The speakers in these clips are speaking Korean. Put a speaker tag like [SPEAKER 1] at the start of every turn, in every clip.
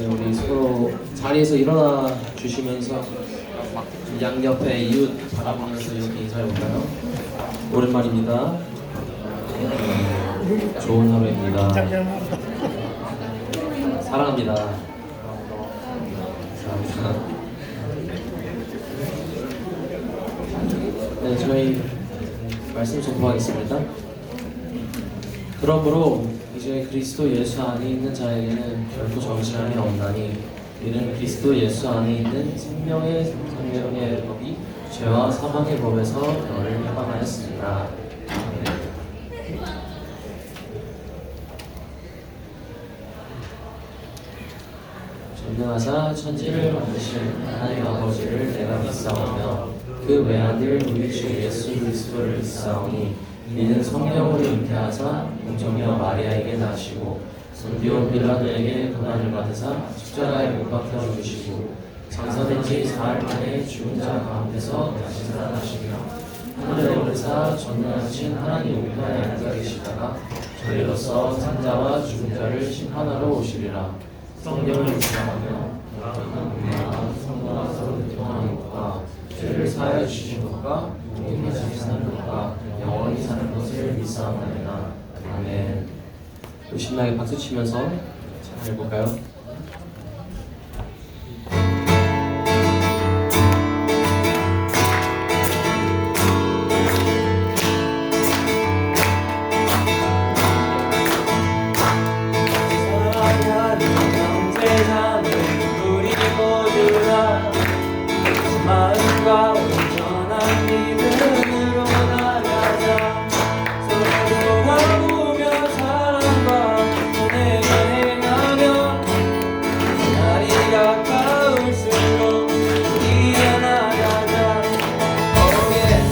[SPEAKER 1] 네, 우리 서로 자리에서 일어나 주시면서 양옆에 이웃 바라보면서 이렇게 인사해볼까요? 오랜만입니다. 좋은 하루입니다. 사랑합니다. 감사합니다. 네, 저희 말씀 전부하겠습니다. 그러므로 이제 그리스도 예수 안에 있는 자에게는 결코 정죄함이 없나니 이는 그리스도 예수 안에 있는 생명의 법이 죄와 사망의 법에서 너를 해방하였습니다. 전능하사 천지를 만드신 하나님 아버지를 내가 믿사오며 그 외아들 우리 주 예수 그리스도를 믿사오니 이는 성령으로 잉태하사 공정녀 마리아에게 나시고 선비오 빌라도에게 고난을 받으사 십자가에 못 박혀 주시고 장사된 지 사흘 만에 죽은 자 가운데서 다시 살아나시며 하늘에 오르사 전능하신 하나님 우편에 앉아 계시다가 저희로서 산자와 죽은 자를 심판하러 오시리라. 성령을 믿사오며 너희는 성도와 서로 교통하는 것과 죄를 사하여 주신 것과 우리가 다시 사는 것과 영원히 사는 것을 믿사옵나이다. 아멘. 신나게 박수 치면서 잘 해볼까요? 마음과 온전한 믿음으로 나가자. 서로 돌아보며 사랑과 은혜를 행하며 날이 가까울수록 우리가 나가자. Oh yeah.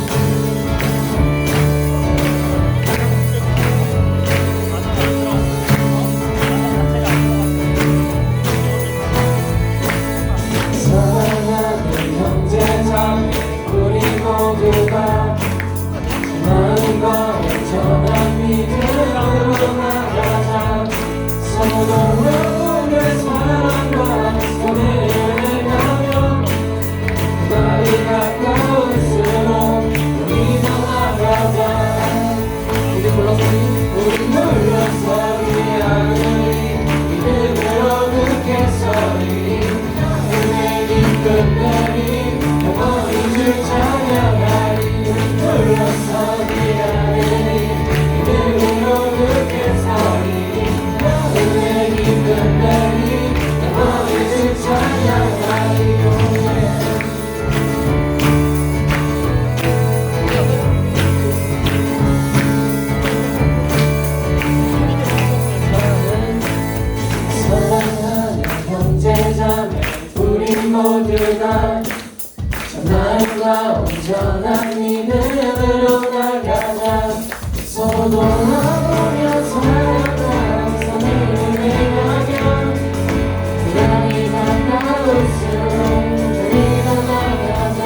[SPEAKER 1] 사랑하는 형제자매 우리 모두가 마음과 온전한 믿음으로 나가자. 서로 돌아보며 사랑과 은혜를 행하며 날이 가까울수록 우리가 나가자. 우리 물러서리 하늘이 믿음으로 듣겠어리. 끝내리 영원히 주 찬양하리. 물러서리 하늘이 믿음으로 듣겠어리. 은혜기 끝내리 영원히 주 찬양하리. 사랑하는 형제자매 우리 모두가 참나음과 온전한 믿음으로 나가자. 서로 돌아보며 사랑과 선을 행하며 날이 가까울수록 우리가 나가자.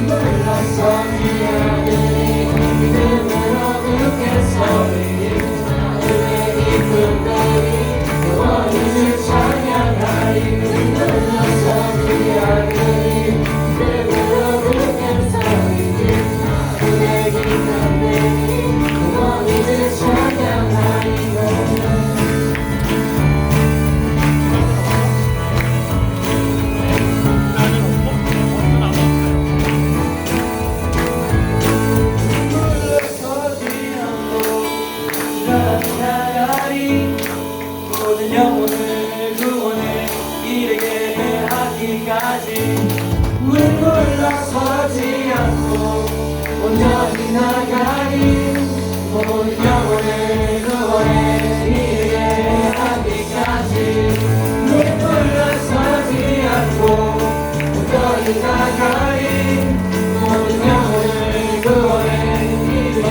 [SPEAKER 1] 물러서기 하늘이 믿음으로 듣겠소리. 은혜기 끝내리 영원히 주 찬양하리. 물러서기 하늘이 믿음으로 듣겠소리. 은혜기 끝내리 영원히 주 찬양하리. 모든 영혼을 구원에 이르게 하기까지 물러서지 않고 온전히 나가리. 모든 영혼을 구원에 이르게 하기까지 물러서지 않고 온전히 나가리. 모든 영혼을 구원에 이르게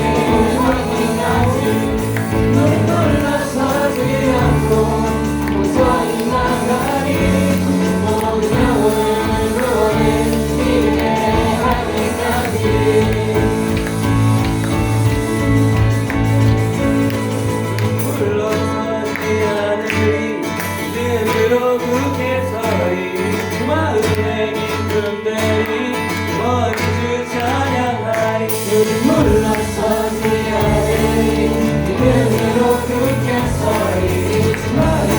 [SPEAKER 1] 하기까지 물러서지 않고 온전히 나가리. 모든 영혼을 구원에 이르게 하기까지. 물러서지 않으리. 소리 주만의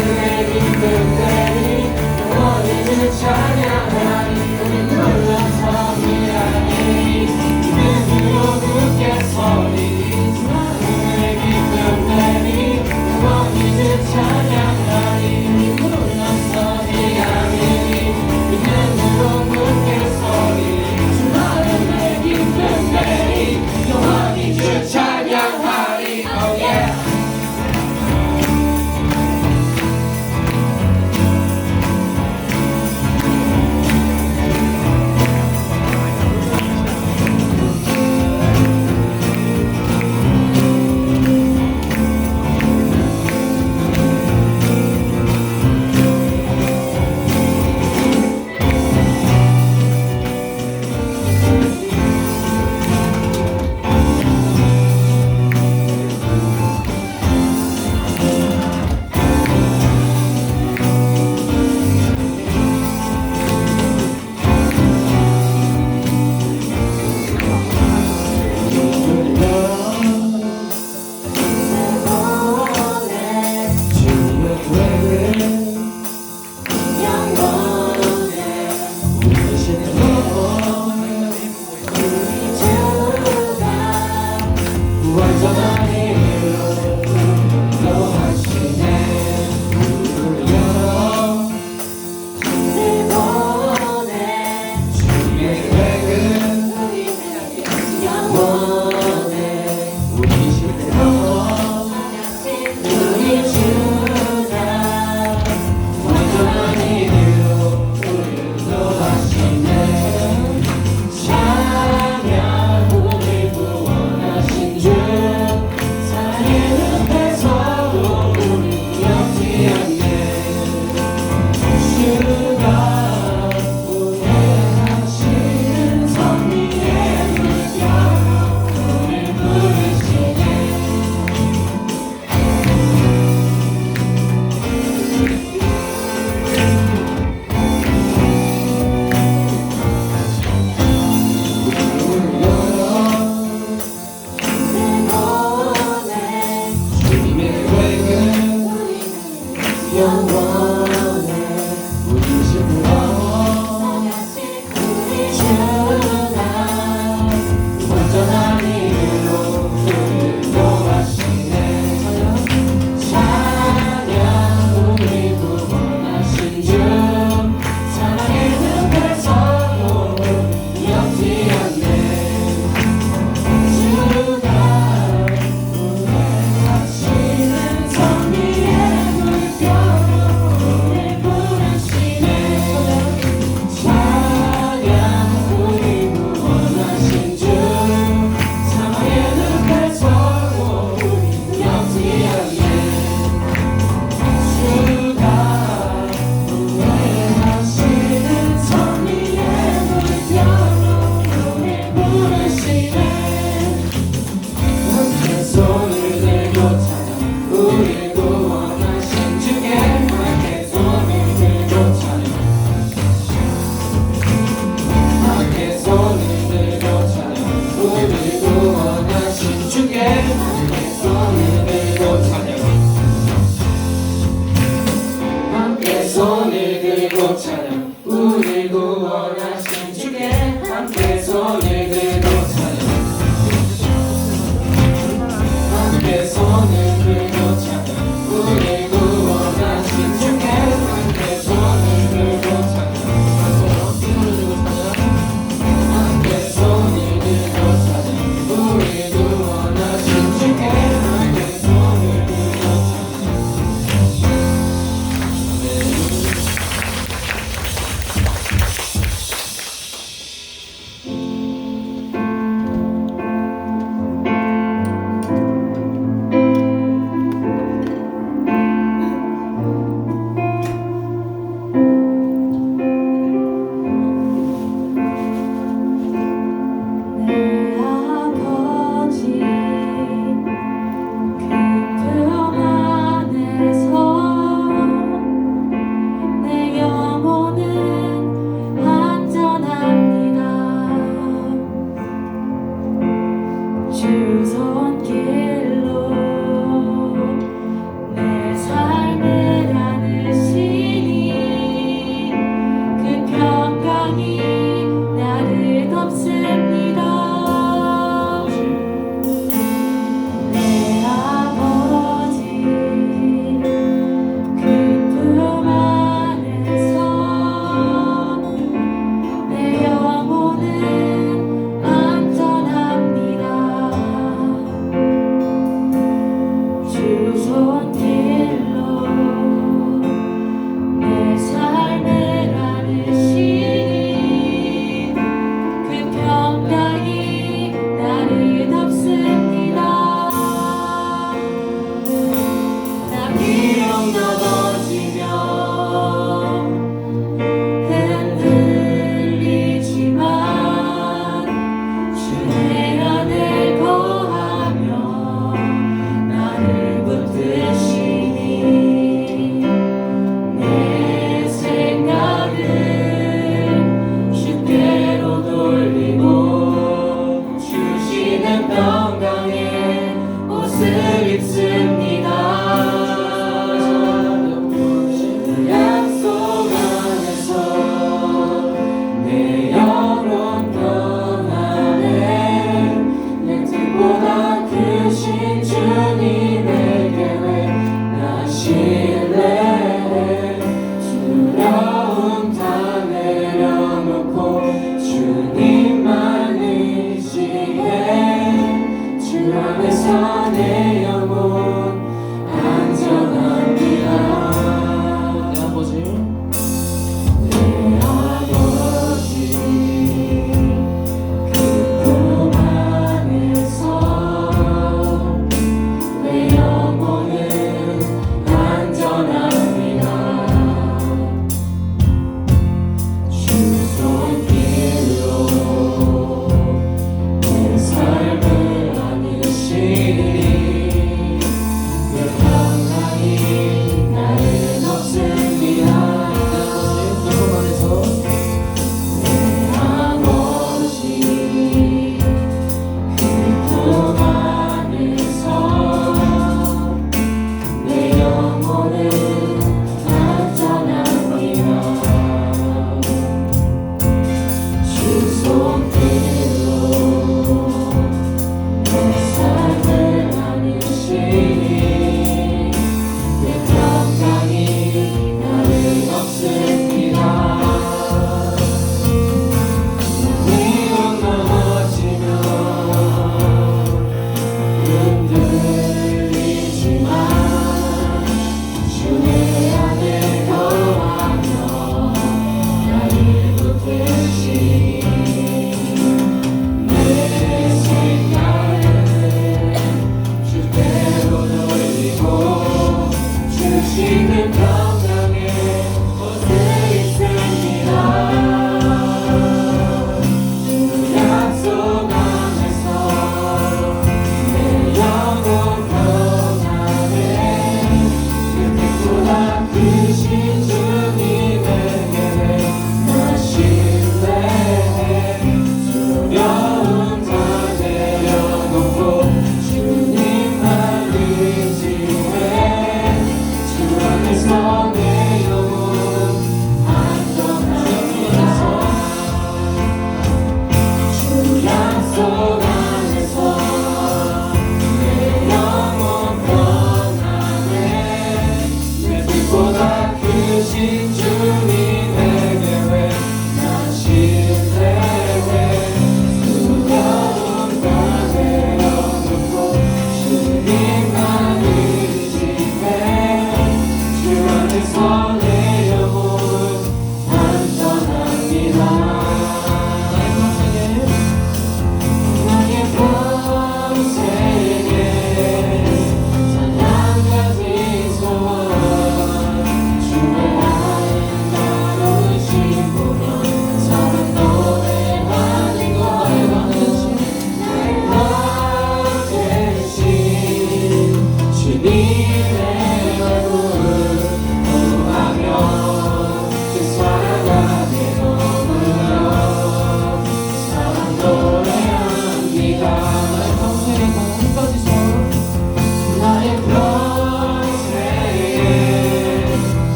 [SPEAKER 1] 기쁨 되리 영원히 주 찬양하리 우리 불러서 미안해 눈으로 굳게 소리 주만의 기쁨 되리 영원히 주 찬양하리 우리 불러서 미안해 눈으로 굳게 소리 주만의 기쁨 되리 영원히 주 찬양하리 oh yeah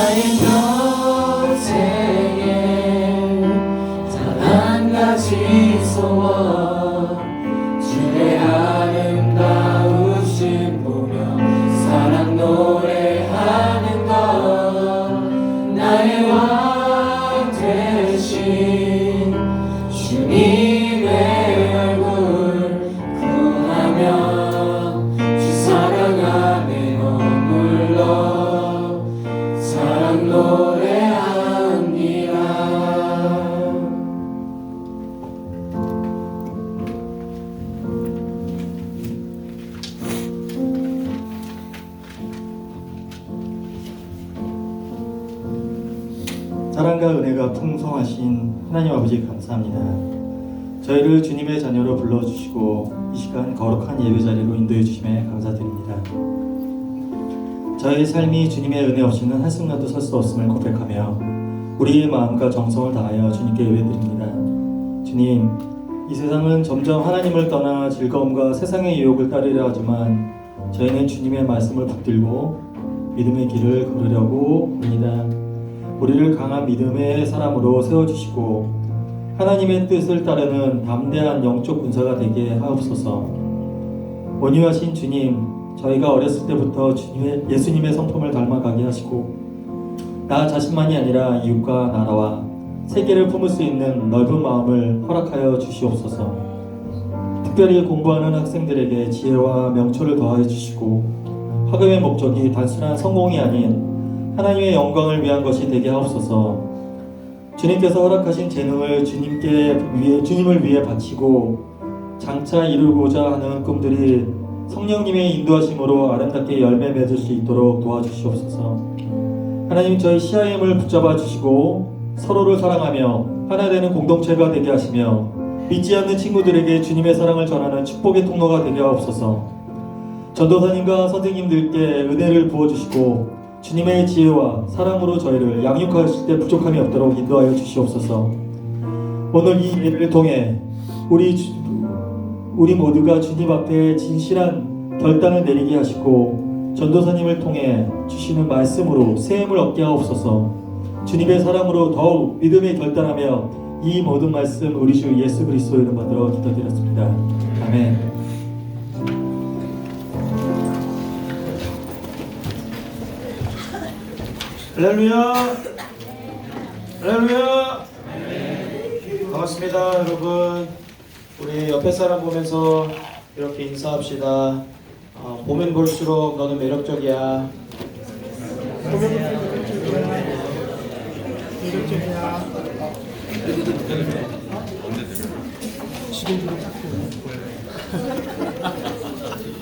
[SPEAKER 1] 나의 평생에 단 한 가지 소원 주의 아름다우신 보며 사랑 노래하는 것 나의 왕 되신 주님의 얼굴 구하며 주 사랑 안에 머물러 사랑 노래합니다.
[SPEAKER 2] 사랑과 은혜가 풍성하신 하나님 아버지 감사합니다. 저희를 주님의 자녀로 불러주시고 이 시간 거룩한 예배 자리로 인도해 주심에 감사드립니다. 저희 삶이 주님의 은혜 없이는 한순간도 설 수 없음을 고백하며 우리의 마음과 정성을 다하여 주님께 예배드립니다. 주님, 이 세상은 점점 하나님을 떠나 즐거움과 세상의 유혹을 따르려 하지만 저희는 주님의 말씀을 붙들고 믿음의 길을 걸으려고 합니다. 우리를 강한 믿음의 사람으로 세워주시고 하나님의 뜻을 따르는 담대한 영적 군사가 되게 하옵소서. 온유하신 주님, 저희가 어렸을 때부터 예수님의 성품을 닮아가게 하시고 나 자신만이 아니라 이웃과 나라와 세계를 품을 수 있는 넓은 마음을 허락하여 주시옵소서. 특별히 공부하는 학생들에게 지혜와 명철을 더하여 주시고 학업의 목적이 단순한 성공이 아닌 하나님의 영광을 위한 것이 되게 하옵소서. 주님께서 허락하신 재능을 주님을 위해 바치고 장차 이루고자 하는 꿈들이 성령님의 인도하심으로 아름답게 열매 맺을 수 있도록 도와주시옵소서. 하나님, 저희 CIM을 붙잡아 주시고 서로를 사랑하며 하나 되는 공동체가 되게 하시며 믿지 않는 친구들에게 주님의 사랑을 전하는 축복의 통로가 되게 하옵소서. 전도사님과 선생님들께 은혜를 부어주시고 주님의 지혜와 사랑으로 저희를 양육하실 때 부족함이 없도록 인도하여 주시옵소서. 오늘 이 예배를 통해 우리 모두가 주님 앞에 진실한 결단을 내리게 하시고 전도사님을 통해 주시는 말씀으로 세임을 얻게 하옵소서. 주님의 사랑으로 더욱 믿음에 결단하며 이 모든 말씀 우리 주 예수 그리스도 이름 받들어 기도드렸습니다. 아멘.
[SPEAKER 3] 할렐루야! 할렐루야! 반갑습니다, 여러분. 우리 옆에 사람 보면서 이렇게 인사합시다. 보면 볼수록 너는 매력적이야.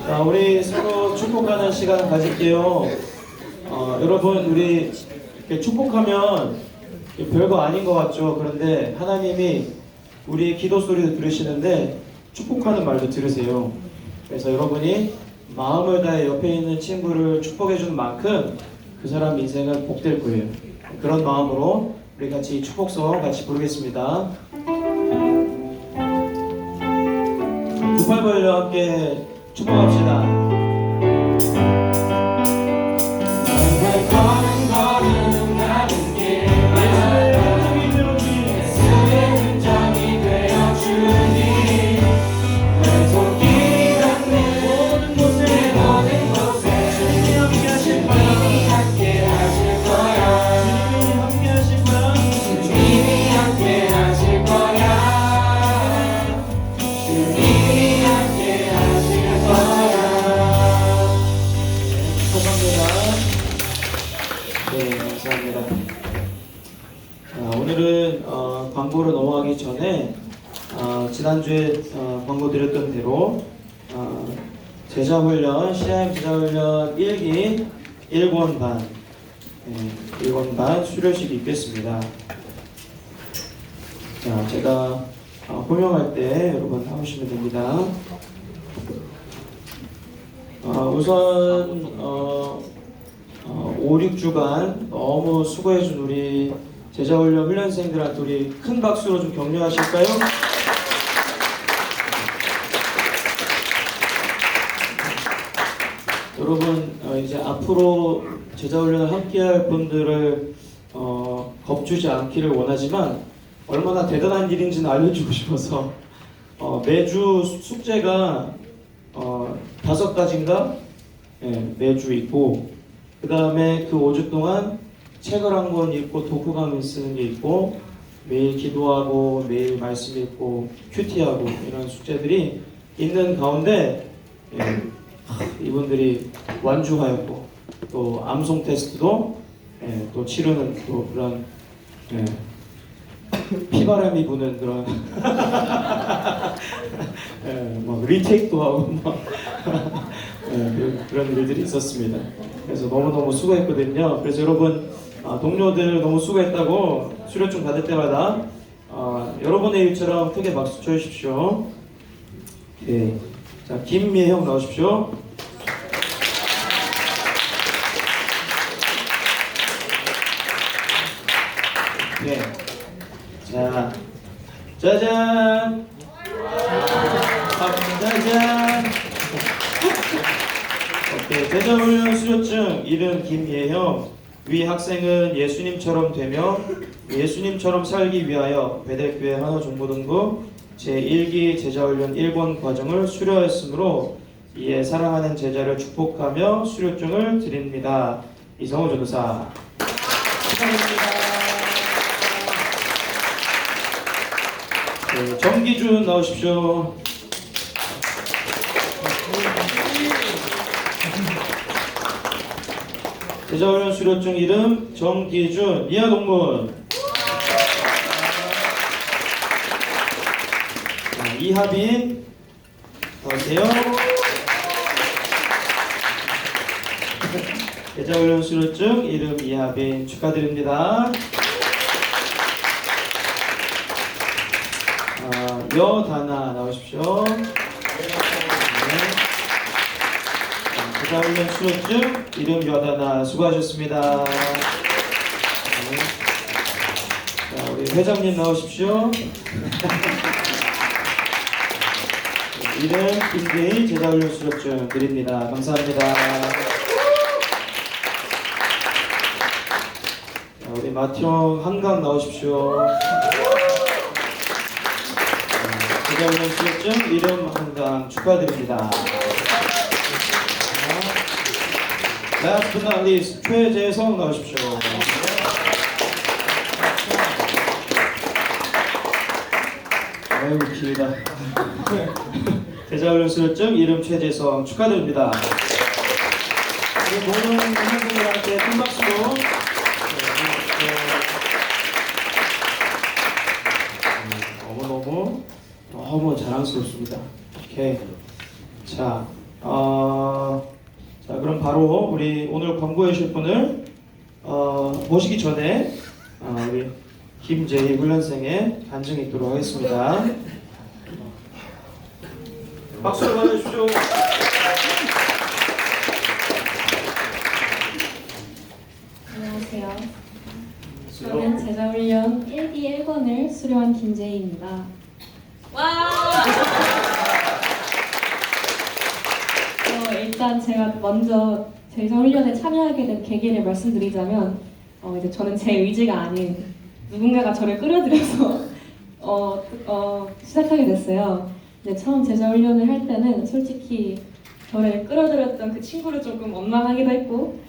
[SPEAKER 3] 자, 우리 서로 축복하는 시간 가질게요. 여러분, 우리 이렇게 축복하면 별거 아닌 것 같죠? 그런데 하나님이 우리의 기도 소리도 들으시는데 축복하는 말도 들으세요. 그래서 여러분이 마음을 다해 옆에 있는 친구를 축복해 주는 만큼 그 사람 인생은 복될 거예요. 그런 마음으로 우리 같이 축복성 같이 부르겠습니다. 98벌려 함께 축복합시다. 오늘은 광고로 넘어가기 전에 지난주에 광고 드렸던 대로 제자훈련, CIM 제자훈련 1기 1권반 1권반 수료식이 있겠습니다. 자, 제가 호명할 때 여러분 나오시면 됩니다. 우선 5, 6주간 너무 수고해준 우리 제자훈련 훈련생들한테 우리 큰 박수로 좀 격려하실까요? 여러분 이제 앞으로 제자훈련을 함께할 분들을 겁주지 않기를 원하지만 얼마나 대단한 일인지는 알려주고 싶어서 매주 숙제가 5가지인가 매주 있고, 그 다음에 그 5주 동안 책을 한 권 읽고 독후감을 쓰는 게 있고, 매일 기도하고 매일 말씀 읽고 큐티하고 이런 숙제들이 있는 가운데 이분들이 완주하였고, 또 암송 테스트도 또 치르는 또 그런 피바람이 부는 그런 막 리테이크도 하고 막 그런 일들이 있었습니다. 그래서 너무너무 수고했거든요. 그래서 여러분 동료들 너무 수고했다고 수료증 받을 때마다 여러분의 일처럼 크게 박수 쳐주십시오. 네. 자, 김미혜형 나오십시오. 네. 자, 짜잔! 짜잔! 오케이. 제자훈련 수료증, 이름 김예형. 위 학생은 예수님처럼 되며 예수님처럼 살기 위하여 베델교회 한화중고등부 제1기 제자훈련 1권 과정을 수료하였으므로 이에 사랑하는 제자를 축복하며 수료증을 드립니다. 이성호 전도사. 축하드립니다. 네, 정기준 나오십시오. 제자훈련 수료증 이름 정기준, 이하동문. 이하빈 나오세요. 제자훈련 수료증 이름 이하빈 축하드립니다. 여다나 나오십시오. 제자훈련 수료증 이름 여다나 수고하셨습니다. 자, 우리 회장님 나오십시오. 이름 김대희 제자훈련 수료증 드립니다. 감사합니다. 자, 우리 마티형 한강 나오십시오. 제자훈련 수료증 이름 한강 축하드립니다. Last but not least, 최재성 나오십시오. 아이고 길다. 제자훈련 수료증 이름 최재성 축하드립니다. 우리 모든 학생들한테 큰 박수로. 너무 자랑스럽습니다. 오케이. 자, 자 그럼 바로 우리 오늘 광고해 주실 분을 모시기 전에 우리 김재희 훈련생의 간증이 있도록 하겠습니다. 박수를 받아주십시오.
[SPEAKER 4] 안녕하세요. 저는 제자훈련 1기 1권을 수료한 김재희입니다. 와! 일단 제가 먼저 제자훈련에 참여하게 된 계기를 말씀드리자면 이제 저는 제 의지가 아닌 누군가가 저를 끌어들여서 시작하게 됐어요. 근데 처음 제자훈련을 할 때는 솔직히 저를 끌어들였던 그 친구를 조금 원망하기도 했고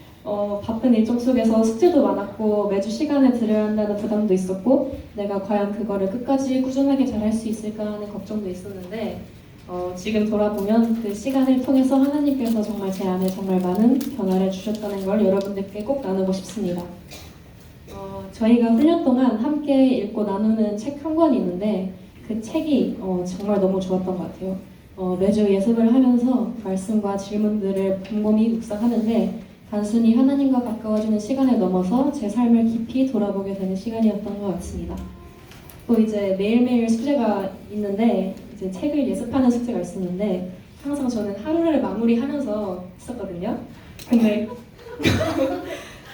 [SPEAKER 4] 바쁜 일정 속에서 숙제도 많았고 매주 시간을 들여야 한다는 부담도 있었고 내가 과연 그거를 끝까지 꾸준하게 잘 할 수 있을까 하는 걱정도 있었는데 지금 돌아보면 그 시간을 통해서 하나님께서 정말 제 안에 정말 많은 변화를 주셨다는 걸 여러분들께 꼭 나누고 싶습니다. 저희가 훈련 동안 함께 읽고 나누는 책 한 권이 있는데 그 책이 정말 너무 좋았던 것 같아요. 매주 예습을 하면서 말씀과 질문들을 곰곰이 묵상하는데 단순히 하나님과 가까워지는 시간을 넘어서 제 삶을 깊이 돌아보게 되는 시간이었던 것 같습니다. 또 이제 매일매일 숙제가 있는데 이제 책을 예습하는 숙제가 있었는데 항상 저는 하루를 마무리하면서 했었거든요.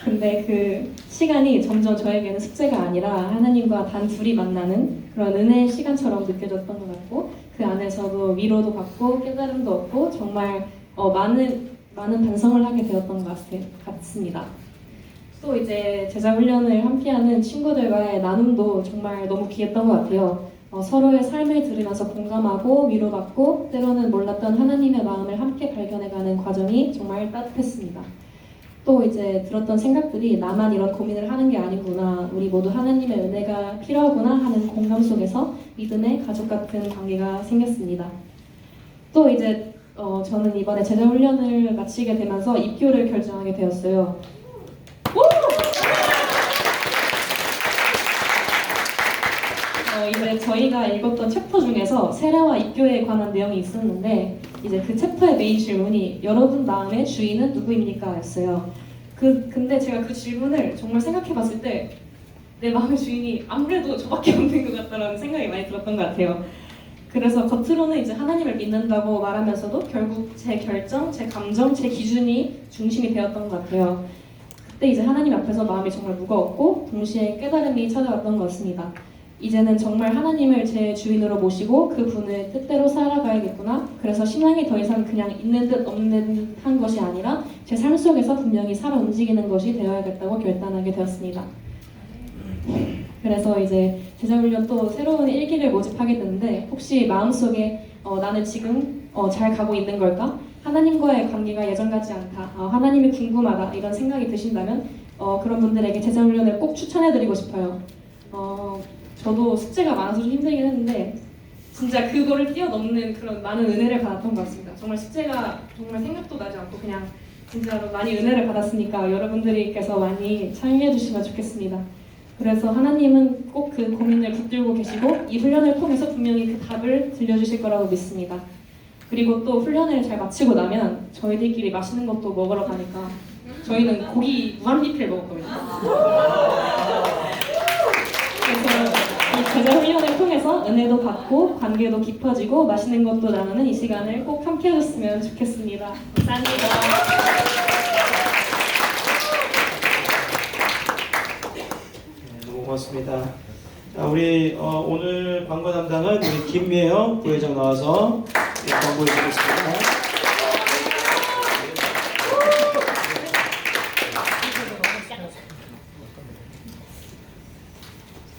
[SPEAKER 4] 근데 그 시간이 점점 저에게는 숙제가 아니라 하나님과 단 둘이 만나는 그런 은혜의 시간처럼 느껴졌던 것 같고 그 안에서도 위로도 받고 깨달음도 얻고 정말 많은 많은 반성을 하게 되었던 것 같습니다. 또 이제 제자 훈련을 함께하는 친구들과의 나눔도 정말 너무 귀했던 것 같아요. 서로의 삶을 들으면서 공감하고 위로받고 때로는 몰랐던 하나님의 마음을 함께 발견해가는 과정이 정말 따뜻했습니다. 또 이제 들었던 생각들이 나만 이런 고민을 하는 게 아니구나, 우리 모두 하나님의 은혜가 필요하구나 하는 공감 속에서 믿음의 가족 같은 관계가 생겼습니다. 또 이제 저는 이번에 제자 훈련을 마치게 되면서 입교를 결정하게 되었어요. 이제 저희가 읽었던 챕터 중에서 세례와 입교에 관한 내용이 있었는데 이제 그 챕터의 메인 질문이 여러분 마음의 주인은 누구입니까? 였어요. 근데 제가 그 질문을 정말 생각해봤을 때 내 마음의 주인이 아무래도 저밖에 없는 것 같다라는 생각이 많이 들었던 것 같아요. 그래서 겉으로는 이제 하나님을 믿는다고 말하면서도 결국 제 결정, 제 감정, 제 기준이 중심이 되었던 것 같아요. 그때 이제 하나님 앞에서 마음이 정말 무거웠고 동시에 깨달음이 찾아왔던 것 같습니다. 이제는 정말 하나님을 제 주인으로 모시고 그 분을 뜻대로 살아가야겠구나. 그래서 신앙이 더 이상 그냥 있는 듯 없는 듯 한 것이 아니라 제 삶 속에서 분명히 살아 움직이는 것이 되어야겠다고 결단하게 되었습니다. 그래서 이제 제자훈련 또 새로운 일기를 모집하게 됐는데 혹시 마음속에 나는 지금 잘 가고 있는 걸까? 하나님과의 관계가 예전 같지 않다. 하나님이 궁금하다. 이런 생각이 드신다면 그런 분들에게 제자훈련을 꼭 추천해드리고 싶어요. 저도 숙제가 많아서 좀 힘들긴 했는데 진짜 그거를 뛰어넘는 그런 많은 은혜를 받았던 것 같습니다. 정말 숙제가 정말 생각도 나지 않고 그냥 진짜로 많이 은혜를 받았으니까 여러분들께서 많이 참여해 주시면 좋겠습니다. 그래서 하나님은 꼭 그 고민을 붙들고 계시고 이 훈련을 통해서 분명히 그 답을 들려주실 거라고 믿습니다. 그리고 또 훈련을 잘 마치고 나면 저희들끼리 맛있는 것도 먹으러 가니까 저희는 고기 무한리필 먹었거든요. 그래서 이 제자 훈련을 통해서 은혜도 받고 관계도 깊어지고 맛있는 것도 나누는 이 시간을 꼭 함께 해줬으면 좋겠습니다. 감사합니다.
[SPEAKER 3] 너무 고맙습니다. 자, 우리 오늘 광고 담당은 우리 김미영 부회장 나와서 광고해 주겠습니다.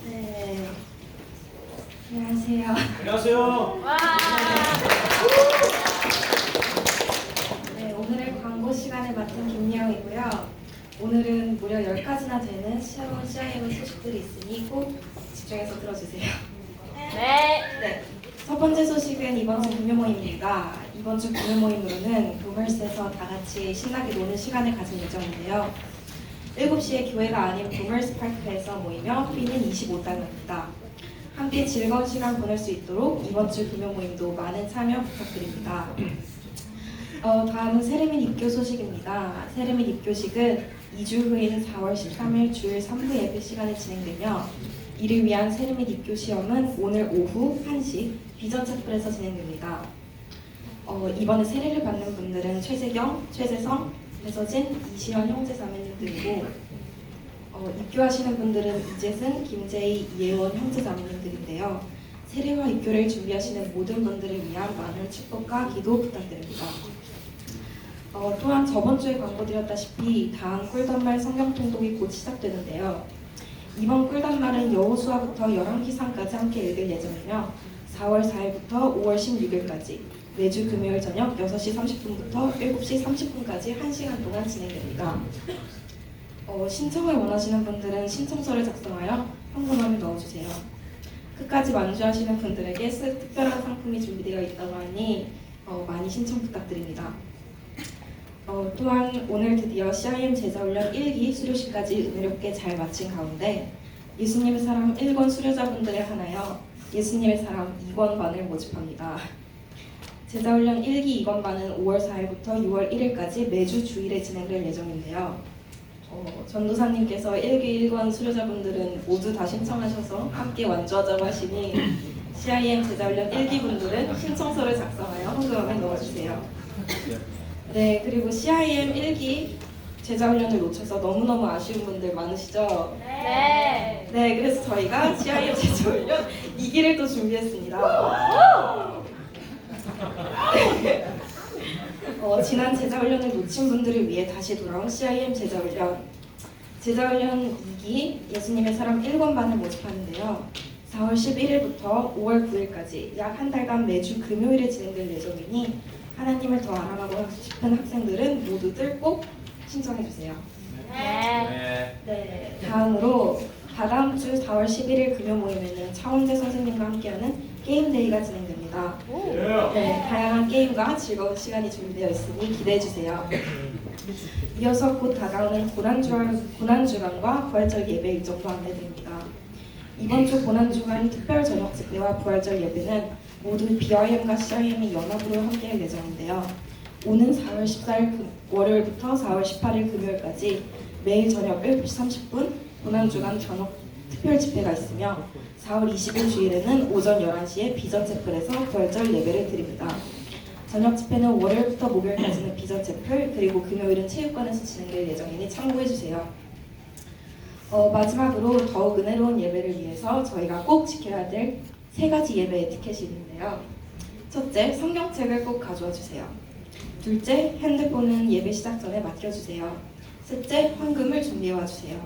[SPEAKER 5] 네. 안녕하세요.
[SPEAKER 3] 안녕하세요.
[SPEAKER 5] 네, 오늘의 광고 시간을 맡은 김미영이고요. 오늘은 무려 10가지나 되는 새로운 CIM 소식들이 있으니 꼭 집중해서 들어주세요. 네. 첫 번째 소식은 이번 주 금요 모임입니다. 이번 주 금요 모임으로는 보멀스에서 다 같이 신나게 노는 시간을 가질 예정인데요. 7시에 교회가 아닌 보멀스 파크에서 모이며 B는 25달러입니다. 함께 즐거운 시간 보낼 수 있도록 이번 주 금요 모임도 많은 참여 부탁드립니다. 다음은 세례민 입교 소식입니다. 세례민 입교식은 2주 후인 4월 13일 주일 3부 예배 시간에 진행되며 이를 위한 세례민 입교 시험은 오늘 오후 1시 비전 채플에서 진행됩니다. 이번에 세례를 받는 분들은 최재경, 최재성, 배서진, 이시연 형제자매님들이고 입교하시는 분들은 이재승, 김재희, 이혜원 형제자매님들인데요. 세례와 입교를 준비하시는 모든 분들을 위한 많은 축복과 기도 부탁드립니다. 또한 저번 주에 광고드렸다시피 다음 꿀단말 성경 통독이 곧 시작되는데요. 이번 꿀단말은 여호수아부터 열왕기상까지 함께 읽을 예정이며 4월 4일부터 5월 16일까지 매주 금요일 저녁 6시 30분부터 7시 30분까지 1시간 동안 진행됩니다. 신청을 원하시는 분들은 신청서를 작성하여 현금함에 넣어주세요. 끝까지 완주하시는 분들에게 특별한 상품이 준비되어 있다고 하니 많이 신청 부탁드립니다. 또한 오늘 드디어 CIM 제자훈련 1기 수료식까지 은혜롭게 잘 마친 가운데 예수님의 사람 1권 수료자분들에 한하여 예수님의 사람 2권 반을 모집합니다. 제자훈련 1기 2권 반은 5월 4일부터 6월 1일까지 매주 주일에 진행될 예정인데요. 전도사님께서 1기 1권 수료자분들은 모두 다 신청하셔서 함께 완주하자고 하시니 CIM 제자훈련 1기 분들은 신청서를 작성하여 헌금함에 넣어주세요. 네, 그리고 CIM 1기 제자훈련을 놓쳐서 너무너무 아쉬운 분들 많으시죠? 네. 네, 그래서 저희가 CIM 제자훈련 2기를 또 준비했습니다. 지난 제자훈련을 놓친 분들을 위해 다시 돌아온 CIM 제자훈련. 제자훈련 2기 예수님의 사람 1권반을 모집하는데요. 4월 11일부터 5월 9일까지 약 한 달간 매주 금요일에 진행될 예정이니 하나님을 더 알아가고 싶은 학생들은 모두들 꼭 신청해주세요. 네. 다음으로 다다음 주 4월 11일 금요 모임에는 차원재 선생님과 함께하는 게임데이가 진행됩니다. 네, 다양한 게임과 즐거운 시간이 준비되어 있으니 기대해주세요. 이어서 곧 다가오는 고난주간과 부활절 예배 일정도 안내됩니다. 이번 주 고난주간 특별 저녁 집회와 부활절 예배는 모두 BRM과 CRM이 연합으로 함께할 예정인데요. 오는 4월 14일 월요일부터 4월 18일 금요일까지 매일 저녁 7시 30분 고난주간 저녁 특별 집회가 있으며 4월 20일 주일에는 오전 11시에 비전 채플에서 부활절 예배를 드립니다. 저녁 집회는 월요일부터 목요일까지는 비전 채플, 그리고 금요일은 체육관에서 진행될 예정이니 참고해주세요. 마지막으로 더욱 은혜로운 예배를 위해서 저희가 꼭 지켜야 될 3가지 예배 에티켓이 있는데요. 첫째, 성경책을 꼭 가져와 주세요. 둘째, 핸드폰은 예배 시작 전에 맡겨주세요. 셋째, 헌금을 준비해와 주세요.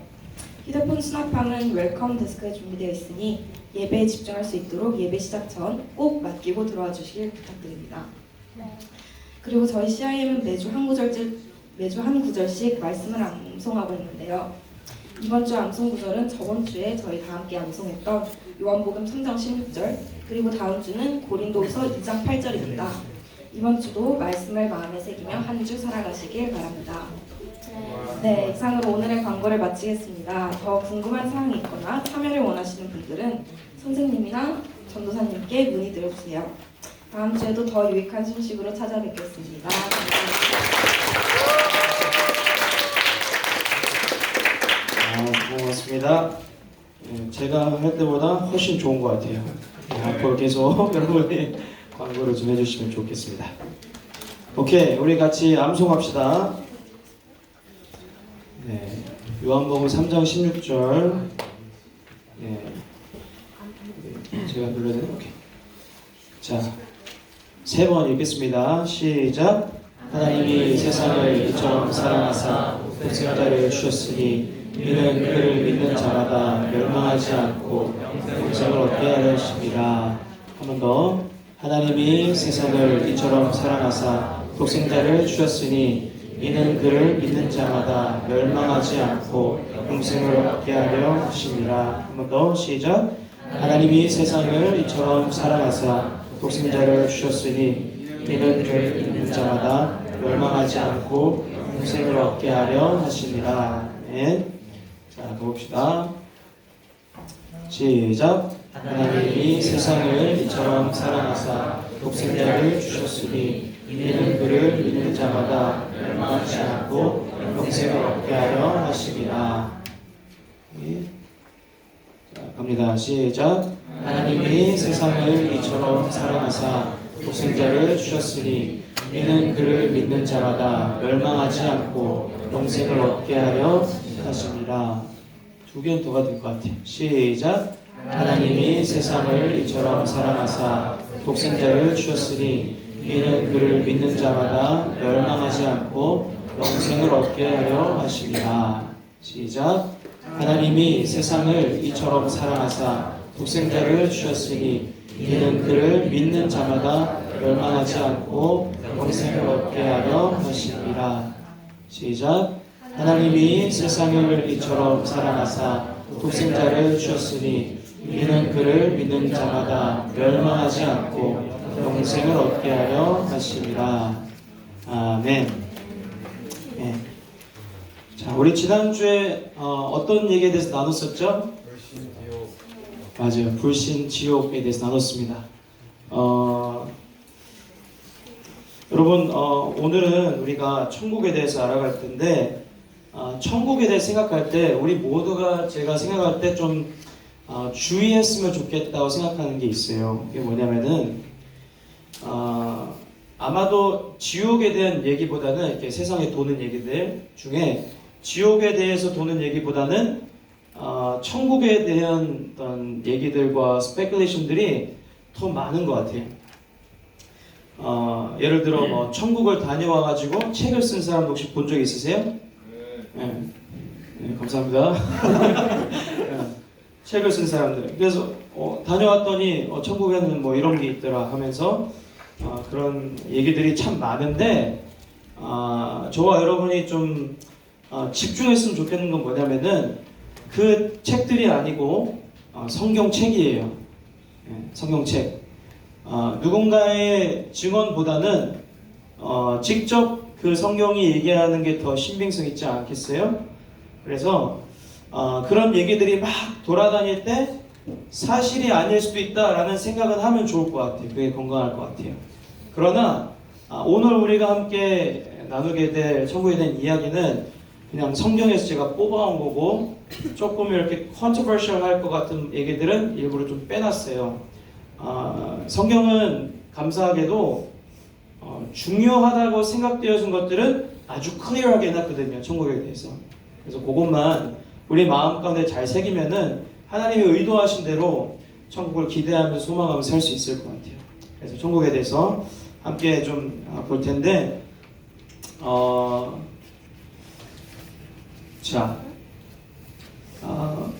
[SPEAKER 5] 휴대폰 수납함은 웰컴 데스크에 준비되어 있으니 예배에 집중할 수 있도록 예배 시작 전 꼭 맡기고 들어와 주시길 부탁드립니다. 그리고 저희 CIM은 매주 한 구절씩 말씀을 암송하고 있는데요. 이번 주 암송 구절은 저번 주에 저희 다 함께 암송했던 요한복음 3장 16절, 그리고 다음 주는 고린도후서 2장 8절입니다. 이번 주도 말씀을 마음에 새기며 한 주 살아가시길 바랍니다. 네, 이상으로 오늘의 광고를 마치겠습니다. 더 궁금한 사항이 있거나 참여를 원하시는 분들은 선생님이나 전도사님께 문의드려주세요. 다음 주에도 더 유익한 소식으로 찾아뵙겠습니다.
[SPEAKER 3] 고맙습니다. 제가 할 때보다 훨씬 좋은 것 같아요. 앞으로 계속 여러분이 광고를 좀 해주시면 좋겠습니다. 오케이, 우리 같이 암송합시다. 네, 요한복음 3장 16절. 네, 제가 눌러야 되나? 오케이. 자, 3번 읽겠습니다. 시작. 하나님이 세상을 이처럼 사랑하사 독생자를 주셨으니 이는 그를 믿는 자마다 멸망하지 않고 영생을 얻게 하려 하심이라. 한 번 더. 하나님이 세상을 이처럼 사랑하사 독생자를 주셨으니 이는 그를 믿는 자마다 멸망하지 않고 영생을 얻게 하려 하심이라. 한 번 더. 시작. 하나님이 세상을 이처럼 사랑하사 독생자를 주셨으니 이는 그를 믿는 자마다 멸망하지 않고 영생을 얻게 하려 하심이라. 네. 자, 봅시다. 시작. 하나님이 세상을 이처럼 사랑하사 독생자를 주셨으니 이는 그를 믿는 자마다 멸망하지 않고 영생을 얻게 하려 하심이라. 네. 자, 갑니다. 시작. 하나님이 세상을 이처럼 사랑하사 독생자를 주셨으니 이는 그를 믿는 자마다 멸망하지 않고 영생을 얻게 하려 하심이라. 2개는 더가 될 것 같아요. 시작. 하나님이 세상을 이처럼 사랑하사 독생자를 주셨으니 이는 그를 믿는 자마다 멸망하지 않고 영생을 얻게 하려 하심이라. 시작. 하나님이 세상을 이처럼 사랑하사 독생자를 주셨으니 이는 그를 믿는 자마다 멸망하지 않고 영생을 얻게 하려 하심이라. 시작. 하나님이 세상을 이처럼 사랑하사 독생자를 주셨으니 이는 그를 믿는 자마다 멸망하지 않고 영생을 얻게 하려 하심이라. 아멘. 네. 자, 우리 지난주에 어떤 얘기에 대해서 나눴었죠? 맞아요. 불신 지옥에 대해서 나눴습니다. 여러분, 오늘은 우리가 천국에 대해서 알아갈 텐데, 천국에 대해 생각할 때 우리 모두가 제가 생각할 때 좀 주의했으면 좋겠다고 생각하는 게 있어요. 그게 뭐냐면은 아마도 지옥에 대한 얘기보다는 이렇게 세상에 도는 얘기들 중에 지옥에 대해서 도는 얘기보다는 천국에 대한 어떤 얘기들과 스페큘레이션들이 더 많은 것 같아요. 예를 들어 뭐 천국을 다녀와가지고 책을 쓴 사람도 혹시 본 적 있으세요? 네. 네, 감사합니다. 네, 책을 쓴 사람들. 그래서 다녀왔더니 천국에는 뭐 이런 게 있더라 하면서 그런 얘기들이 참 많은데 저와 여러분이 좀 집중했으면 좋겠는 건 뭐냐면은 그 책들이 아니고 성경책이에요. 네, 성경책. 누군가의 증언보다는 직접 그 성경이 얘기하는 게 더 신빙성 있지 않겠어요? 그래서 그런 얘기들이 막 돌아다닐 때 사실이 아닐 수도 있다라는 생각은 하면 좋을 것 같아요. 그게 건강할 것 같아요. 그러나 오늘 우리가 함께 나누게 될 천국에 대한 이야기는 그냥 성경에서 제가 뽑아온 거고 조금 이렇게 컨트로버셜 할 것 같은 얘기들은 일부러 좀 빼놨어요. 성경은 감사하게도 중요하다고 생각되어진 것들은 아주 클리어하게 해놨거든요. 천국에 대해서. 그래서 그것만 우리 마음 가운데 잘 새기면은 하나님이 의도하신 대로 천국을 기대하면서 소망하면서 살 수 있을 것 같아요. 그래서 천국에 대해서 함께 좀 볼 텐데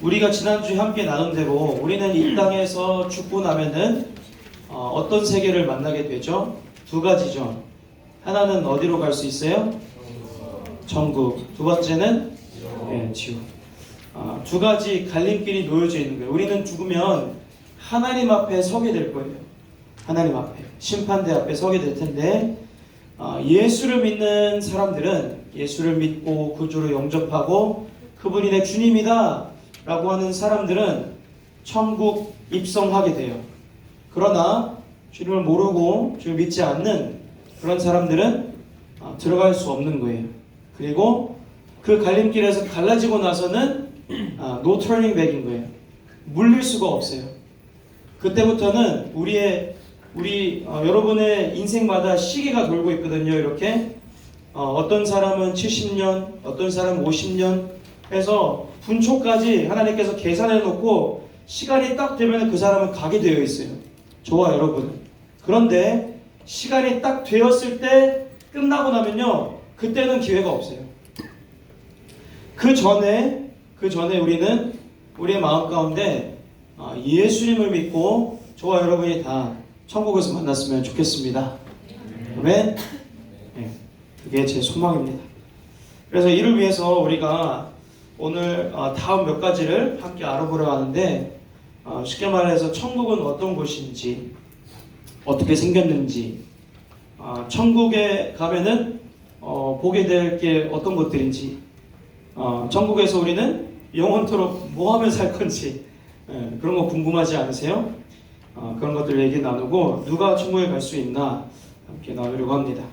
[SPEAKER 3] 우리가 지난주에 함께 나눈 대로 우리는 이 땅에서 죽고 나면은 어떤 세계를 만나게 되죠? 두 가지죠. 하나는 어디로 갈 수 있어요? 천국. 두 번째는 지옥. 두 가지 갈림길이 놓여져 있는 거예요. 우리는 죽으면 하나님 앞에 서게 될 거예요. 하나님 앞에. 심판대 앞에 서게 될 텐데 예수를 믿는 사람들은 예수를 믿고 구주로 영접하고 그분이 내 주님이다 라고 하는 사람들은 천국 입성하게 돼요. 그러나 주님을 모르고 주님을 믿지 않는 그런 사람들은 들어갈 수 없는 거예요. 그리고 그 갈림길에서 갈라지고 나서는 no turning back인 거예요. 물릴 수가 없어요. 그때부터는 여러분의 인생마다 시계가 돌고 있거든요. 이렇게 어떤 사람은 70년, 어떤 사람은 50년 해서 분초까지 하나님께서 계산해 놓고 시간이 딱 되면 그 사람은 가게 되어 있어요. 저와 여러분은. 그런데 시간이 딱 되었을 때 끝나고 나면요, 그때는 기회가 없어요. 그 전에 우리는 우리의 마음 가운데 예수님을 믿고 저와 여러분이 다 천국에서 만났으면 좋겠습니다. 아멘. 네, 그게 제 소망입니다. 그래서 이를 위해서 우리가 오늘 다음 몇 가지를 함께 알아보려 하는데 쉽게 말해서 천국은 어떤 곳인지, 어떻게 생겼는지, 천국에 가면은 보게 될 게 어떤 것들인지, 천국에서 우리는 영원토록 뭐 하며 살 건지, 그런 거 궁금하지 않으세요? 그런 것들 얘기 나누고 누가 천국에 갈 수 있나 함께 나누려고 합니다.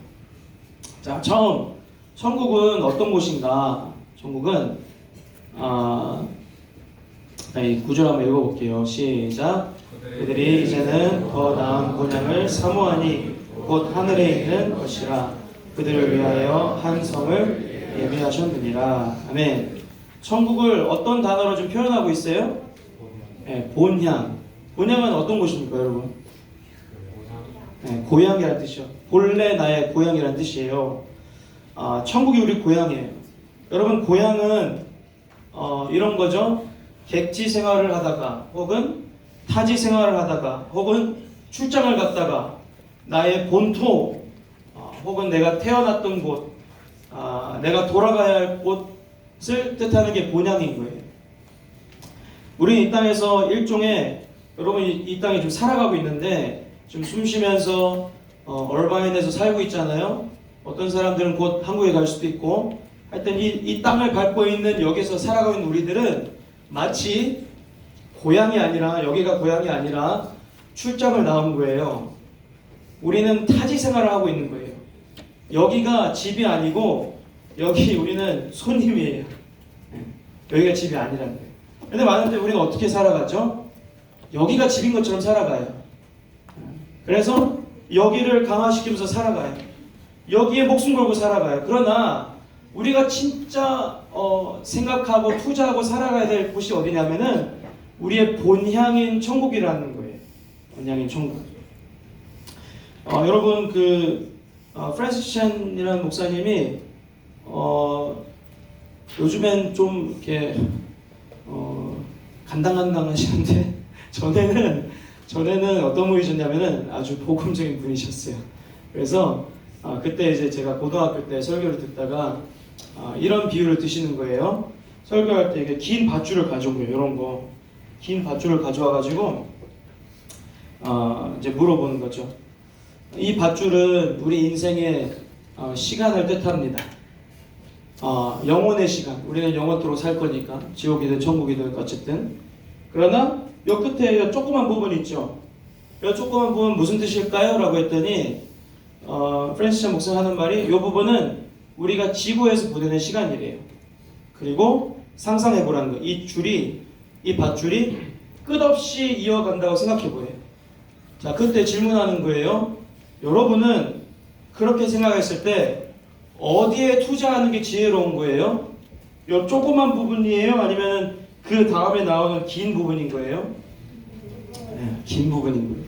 [SPEAKER 3] 자, 처음 천국은 어떤 곳인가? 천국은 이 구절 한번 읽어볼게요. 시작. 그들이 이제는 더 나은 본향을 사모하니 곧 하늘에 있는 것이라. 그들을 위하여 한 성을 예비하셨느니라. 아멘. 천국을 어떤 단어로 좀 표현하고 있어요? 네, 본향. 본향은 어떤 곳입니까, 여러분? 네, 고향이라는 뜻이요. 본래 나의 고향이라는 뜻이에요. 천국이 우리 고향이에요. 여러분, 고향은 이런 거죠. 객지 생활을 하다가 혹은 타지 생활을 하다가 혹은 출장을 갔다가 나의 본토 혹은 내가 태어났던 곳, 내가 돌아가야 할 곳을 뜻하는 게 본향인 거예요. 우리 이 땅에서 일종의 여러분 이 땅에 좀 살아가고 있는데 좀 숨쉬면서 얼바인에서 살고 있잖아요. 어떤 사람들은 곧 한국에 갈 수도 있고 하여튼 이 땅을 밟고 있는 여기서 살아가고 있는 우리들은 마치 고향이 아니라 여기가 고향이 아니라 출장을 나온 거예요. 우리는 타지 생활을 하고 있는 거예요. 여기가 집이 아니고 여기 우리는 손님이에요. 여기가 집이 아니라는 거예요. 근데 많은 때 우리가 어떻게 살아가죠? 여기가 집인 것처럼 살아가요. 그래서 여기를 강화시키면서 살아가요. 여기에 목숨 걸고 살아가요. 그러나 우리가 진짜 생각하고 투자하고 살아가야 될 곳이 어디냐면은 우리의 본향인 천국이라는 거예요. 본향인 천국. 여러분 프랜시스 찬이라는 목사님이 요즘엔 좀 이렇게 간당간당하시는데 전에는 어떤 분이셨냐면은 아주 복음적인 분이셨어요. 그래서 그때 이제 제가 고등학교 때 설교를 듣다가 이런 비유를 드시는 거예요. 설교할 때 이게 긴 밧줄을 가져온 거예요. 이런 거 긴 밧줄을 가져와가지고 이제 물어보는 거죠. 이 밧줄은 우리 인생의 시간을 뜻합니다. 영혼의 시간, 우리는 영원토록 살 거니까 지옥이든 천국이든 어쨌든. 그러나 요 끝에 요 조그만 부분 있죠. 요 조그만 부분 무슨 뜻일까요? 라고 했더니 프랜시스 찬 목사가 하는 말이 요 부분은 우리가 지구에서 보내는 시간이래요. 그리고 상상해 보라는 거. 이 밧줄이 끝없이 이어간다고 생각해 보래요. 자, 그때 질문하는 거예요. 여러분은 그렇게 생각했을 때 어디에 투자하는 게 지혜로운 거예요? 요 조그만 부분이에요? 아니면 그 다음에 나오는 긴 부분인 거예요? 네, 긴 부분인 거예요.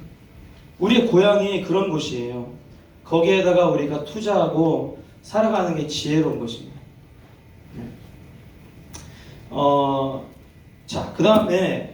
[SPEAKER 3] 우리의 고향이 그런 곳이에요. 거기에다가 우리가 투자하고 살아가는 게 지혜로운 것입니다. 네. 자, 그 다음에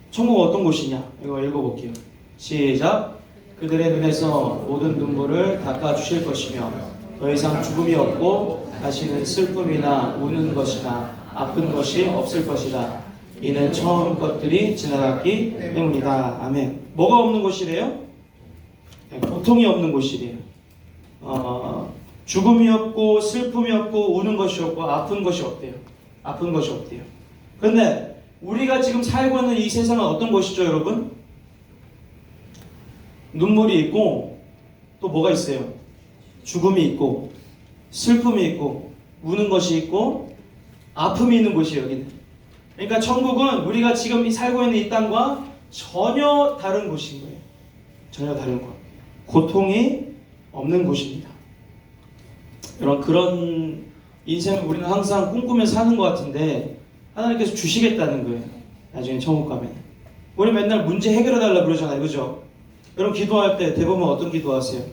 [SPEAKER 3] 천국은 어떤 곳이냐? 이거 읽어볼게요. 시작. 그들의 눈에서 모든 눈물을 닦아주실 것이며 더 이상 죽음이 없고 다시는 슬픔이나 우는 것이나 아픈 것이 없을 것이다. 이는 처음 것들이 지나갔기 때문이다. 아멘. 뭐가 없는 곳이래요? 고통이 없는 곳이래요. 죽음이 없고 슬픔이 없고 우는 것이 없고 아픈 것이 없대요. 아픈 것이 없대요. 그런데 우리가 지금 살고 있는 이 세상은 어떤 곳이죠, 여러분? 눈물이 있고 또 뭐가 있어요? 죽음이 있고 슬픔이 있고 우는 것이 있고 아픔이 있는 곳이에요, 여기는. 그러니까 천국은 우리가 지금 살고 있는 이 땅과 전혀 다른 곳인 거예요. 전혀 다른 곳. 고통이 없는 곳입니다. 그런 인생을 우리는 항상 꿈꾸면서 사는 것 같은데 하나님께서 주시겠다는 거예요. 나중에 천국 가면. 우리 맨날 문제 해결해달라 그러잖아요. 그죠? 여러분 기도할 때 대부분 어떤 기도하세요?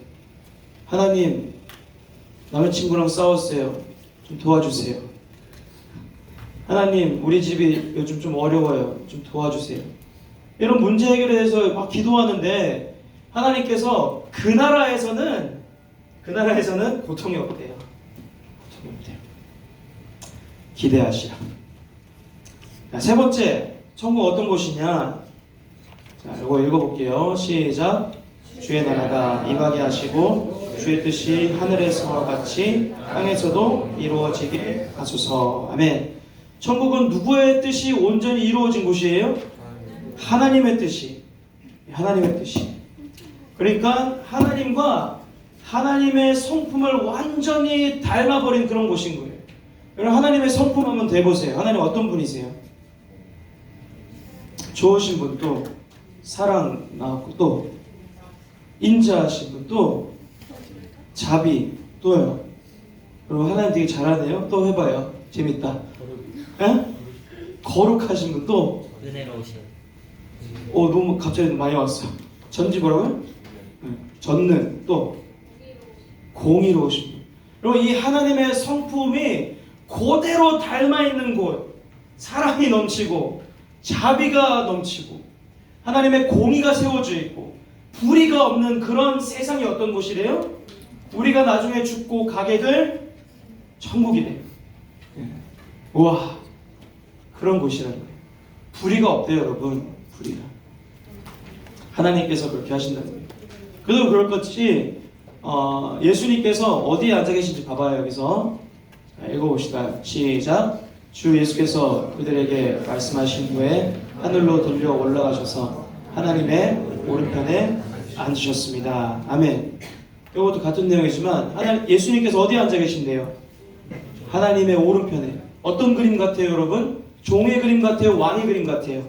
[SPEAKER 3] 하나님, 남자친구랑 싸웠어요. 좀 도와주세요. 하나님, 우리 집이 요즘 좀 어려워요. 좀 도와주세요. 이런 문제 해결에 대해서 막 기도하는데 하나님께서 그 나라에서는 고통이 없대요. 고통이 없대요. 기대하시라. 자, 세 번째, 천국 어떤 곳이냐? 자, 이거 읽어볼게요. 시작. 주의 나라가 임하게 하시고 주의 뜻이 하늘에서와 같이 땅에서도 이루어지게 하소서. 아멘. 천국은 누구의 뜻이 온전히 이루어진 곳이에요? 하나님의 뜻이. 하나님의 뜻이. 그러니까 하나님과 하나님의 성품을 완전히 닮아버린 그런 곳인 거예요. 여러분 하나님의 성품 한번 대보세요. 하나님 어떤 분이세요? 좋으신 분, 또 사랑 나왔고, 또 인자하신 분, 또 자비, 또요. 여러분 하나님 되게 잘하네요. 또 해봐요. 재밌다. 에? 거룩하신 분, 또
[SPEAKER 1] 은혜로우신.
[SPEAKER 3] 너무 갑자기 많이 왔어. 전지 뭐라고요? 전능, 또 공의로우신 분. 여러분 이 하나님의 성품이 그대로 닮아있는 곳, 사랑이 넘치고 자비가 넘치고 하나님의 공의가 세워져 있고 불의가 없는 그런 세상이 어떤 곳이래요? 우리가 나중에 죽고 가게 될 천국이래요. 우와, 그런 곳이라는 거예요. 불의가 없대요, 여러분. 불의가. 하나님께서 그렇게 하신다는 거예요. 그래도 그럴 것이 예수님께서 어디에 앉아 계신지 봐봐요. 여기서 읽어봅시다. 시작. 주 예수께서 그들에게 말씀하신 후에 하늘로 들려 올라가셔서 하나님의 오른편에 앉으셨습니다. 아멘. 이것도 같은 내용이지만 예수님께서 어디에 앉아 계신대요? 하나님의 오른편에. 어떤 그림 같아요, 여러분? 종의 그림 같아요? 왕의 그림 같아요?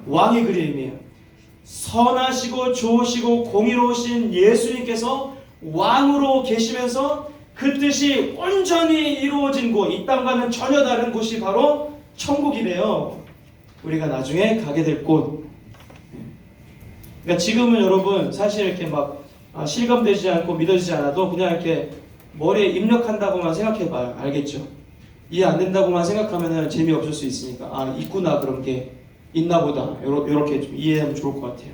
[SPEAKER 3] 왕의 그림이에요. 선하시고 좋으시고 공의로우신 예수님께서 왕으로 계시면서 그 뜻이 온전히 이루어진 곳, 이 땅과는 전혀 다른 곳이 바로 천국이래요. 우리가 나중에 가게 될 곳. 그러니까 지금은 여러분 사실 이렇게 막 실감되지 않고 믿어지지 않아도 그냥 이렇게 머리에 입력한다고만 생각해봐요. 알겠죠? 이해 안 된다고만 생각하면은 재미없을 수 있으니까 아 있구나 그런 게 있나 보다 요렇게 좀 이해하면 좋을 것 같아요.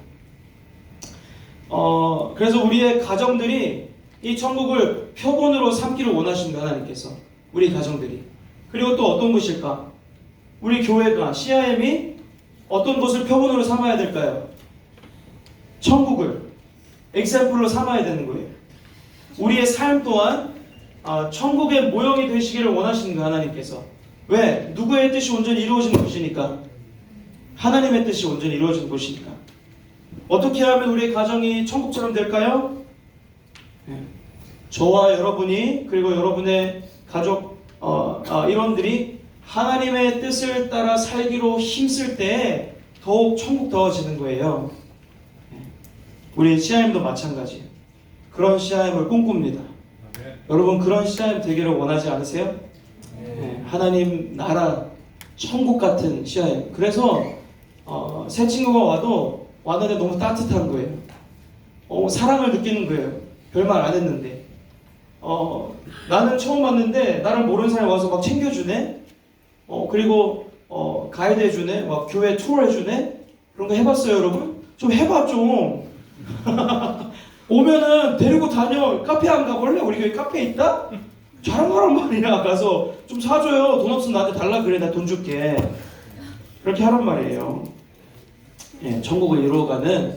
[SPEAKER 3] 그래서 우리의 가정들이 이 천국을 표본으로 삼기를 원하십니다. 하나님께서 우리 가정들이. 그리고 또 어떤 것일까? 우리 교회가 CIM이 어떤 것을 표본으로 삼아야 될까요? 천국을 엑샘플로 삼아야 되는 거예요. 우리의 삶 또한 천국의 모형이 되시기를 원하시는 거예요. 하나님께서. 왜? 누구의 뜻이 온전히 이루어지는 곳이니까. 하나님의 뜻이 온전히 이루어지는 곳이니까. 어떻게 하면 우리의 가정이 천국처럼 될까요? 저와 여러분이 그리고 여러분의 가족 일원들이 하나님의 뜻을 따라 살기로 힘쓸 때 더욱 천국다워지는 거예요. 우리 CIM도 마찬가지예요. 그런 CIM을 꿈꿉니다. 여러분 그런 CIM 되기를 원하지 않으세요? 하나님 나라 천국 같은 CIM. 그래서 새 친구가 왔는데 너무 따뜻한 거예요. 사랑을 느끼는 거예요. 별말 안 했는데. 나는 처음 왔는데 나를 모르는 사람이 와서 막 챙겨주네. 그리고 가이드 해주네. 막 교회 투어 해주네. 그런 거 해봤어요, 여러분? 좀 해봐 좀. 오면은 데리고 다녀. 카페 안 가볼래? 우리 교회 카페 있다? 잘하란 말이야. 가서 좀 사줘요. 돈 없으면 나한테 달라 그래. 나 돈 줄게. 그렇게 하란 말이에요. 예, 천국을 이루어가는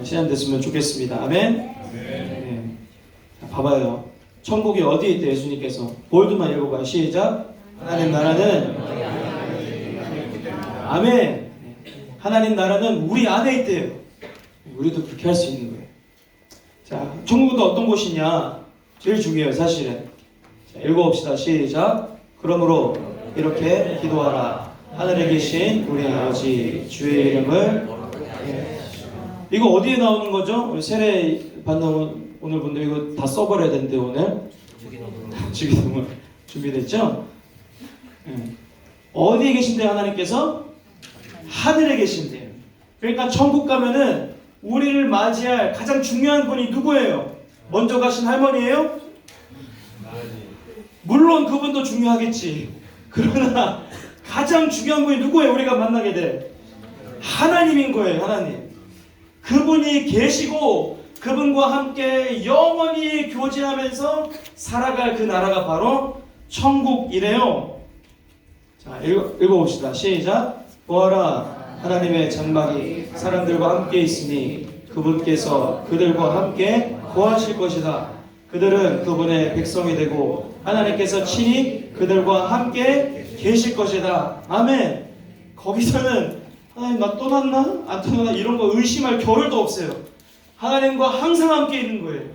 [SPEAKER 3] 시간 됐으면 좋겠습니다. 아멘. 예. 봐봐요. 천국이 어디에 있대 예수님께서. 볼드만 읽어봐요. 시작. 하나님 나라는 아멘. 하나님 나라는 우리 안에 있대요. 우리도 그렇게 할 수 있는 거예요. 자, 천국은 어떤 곳이냐? 제일 중요해요, 사실은. 자, 읽어봅시다. 시작. 그러므로 이렇게 기도하라. 하늘에 계신 우리 아버지 주의 이름을 이거 어디에 나오는 거죠? 우리 세례 받는 오늘 분들 이거 다 써버려야 되는데 오늘 주기도문 준비됐죠? 어디에 계신대요? 하나님께서? 하늘에 계신대요. 그러니까 천국 가면은 우리를 맞이할 가장 중요한 분이 누구예요? 먼저 가신 할머니예요? 물론 그분도 중요하겠지. 그러나 가장 중요한 분이 누구예요? 우리가 만나게 될 하나님인 거예요. 하나님. 그분이 계시고 그분과 함께 영원히 교제하면서 살아갈 그 나라가 바로 천국이래요. 자, 읽어봅시다. 시작. 보아라, 하나님의 장막이 사람들과 함께 있으니 그분께서 그들과 함께 거하실 것이다. 그들은 그분의 백성이 되고 하나님께서 친히 그들과 함께 계실 것이다. 아멘. 거기서는 하나님 나 떠났나? 안 떠났나? 이런 거 의심할 겨를도 없어요. 하나님과 항상 함께 있는 거예요.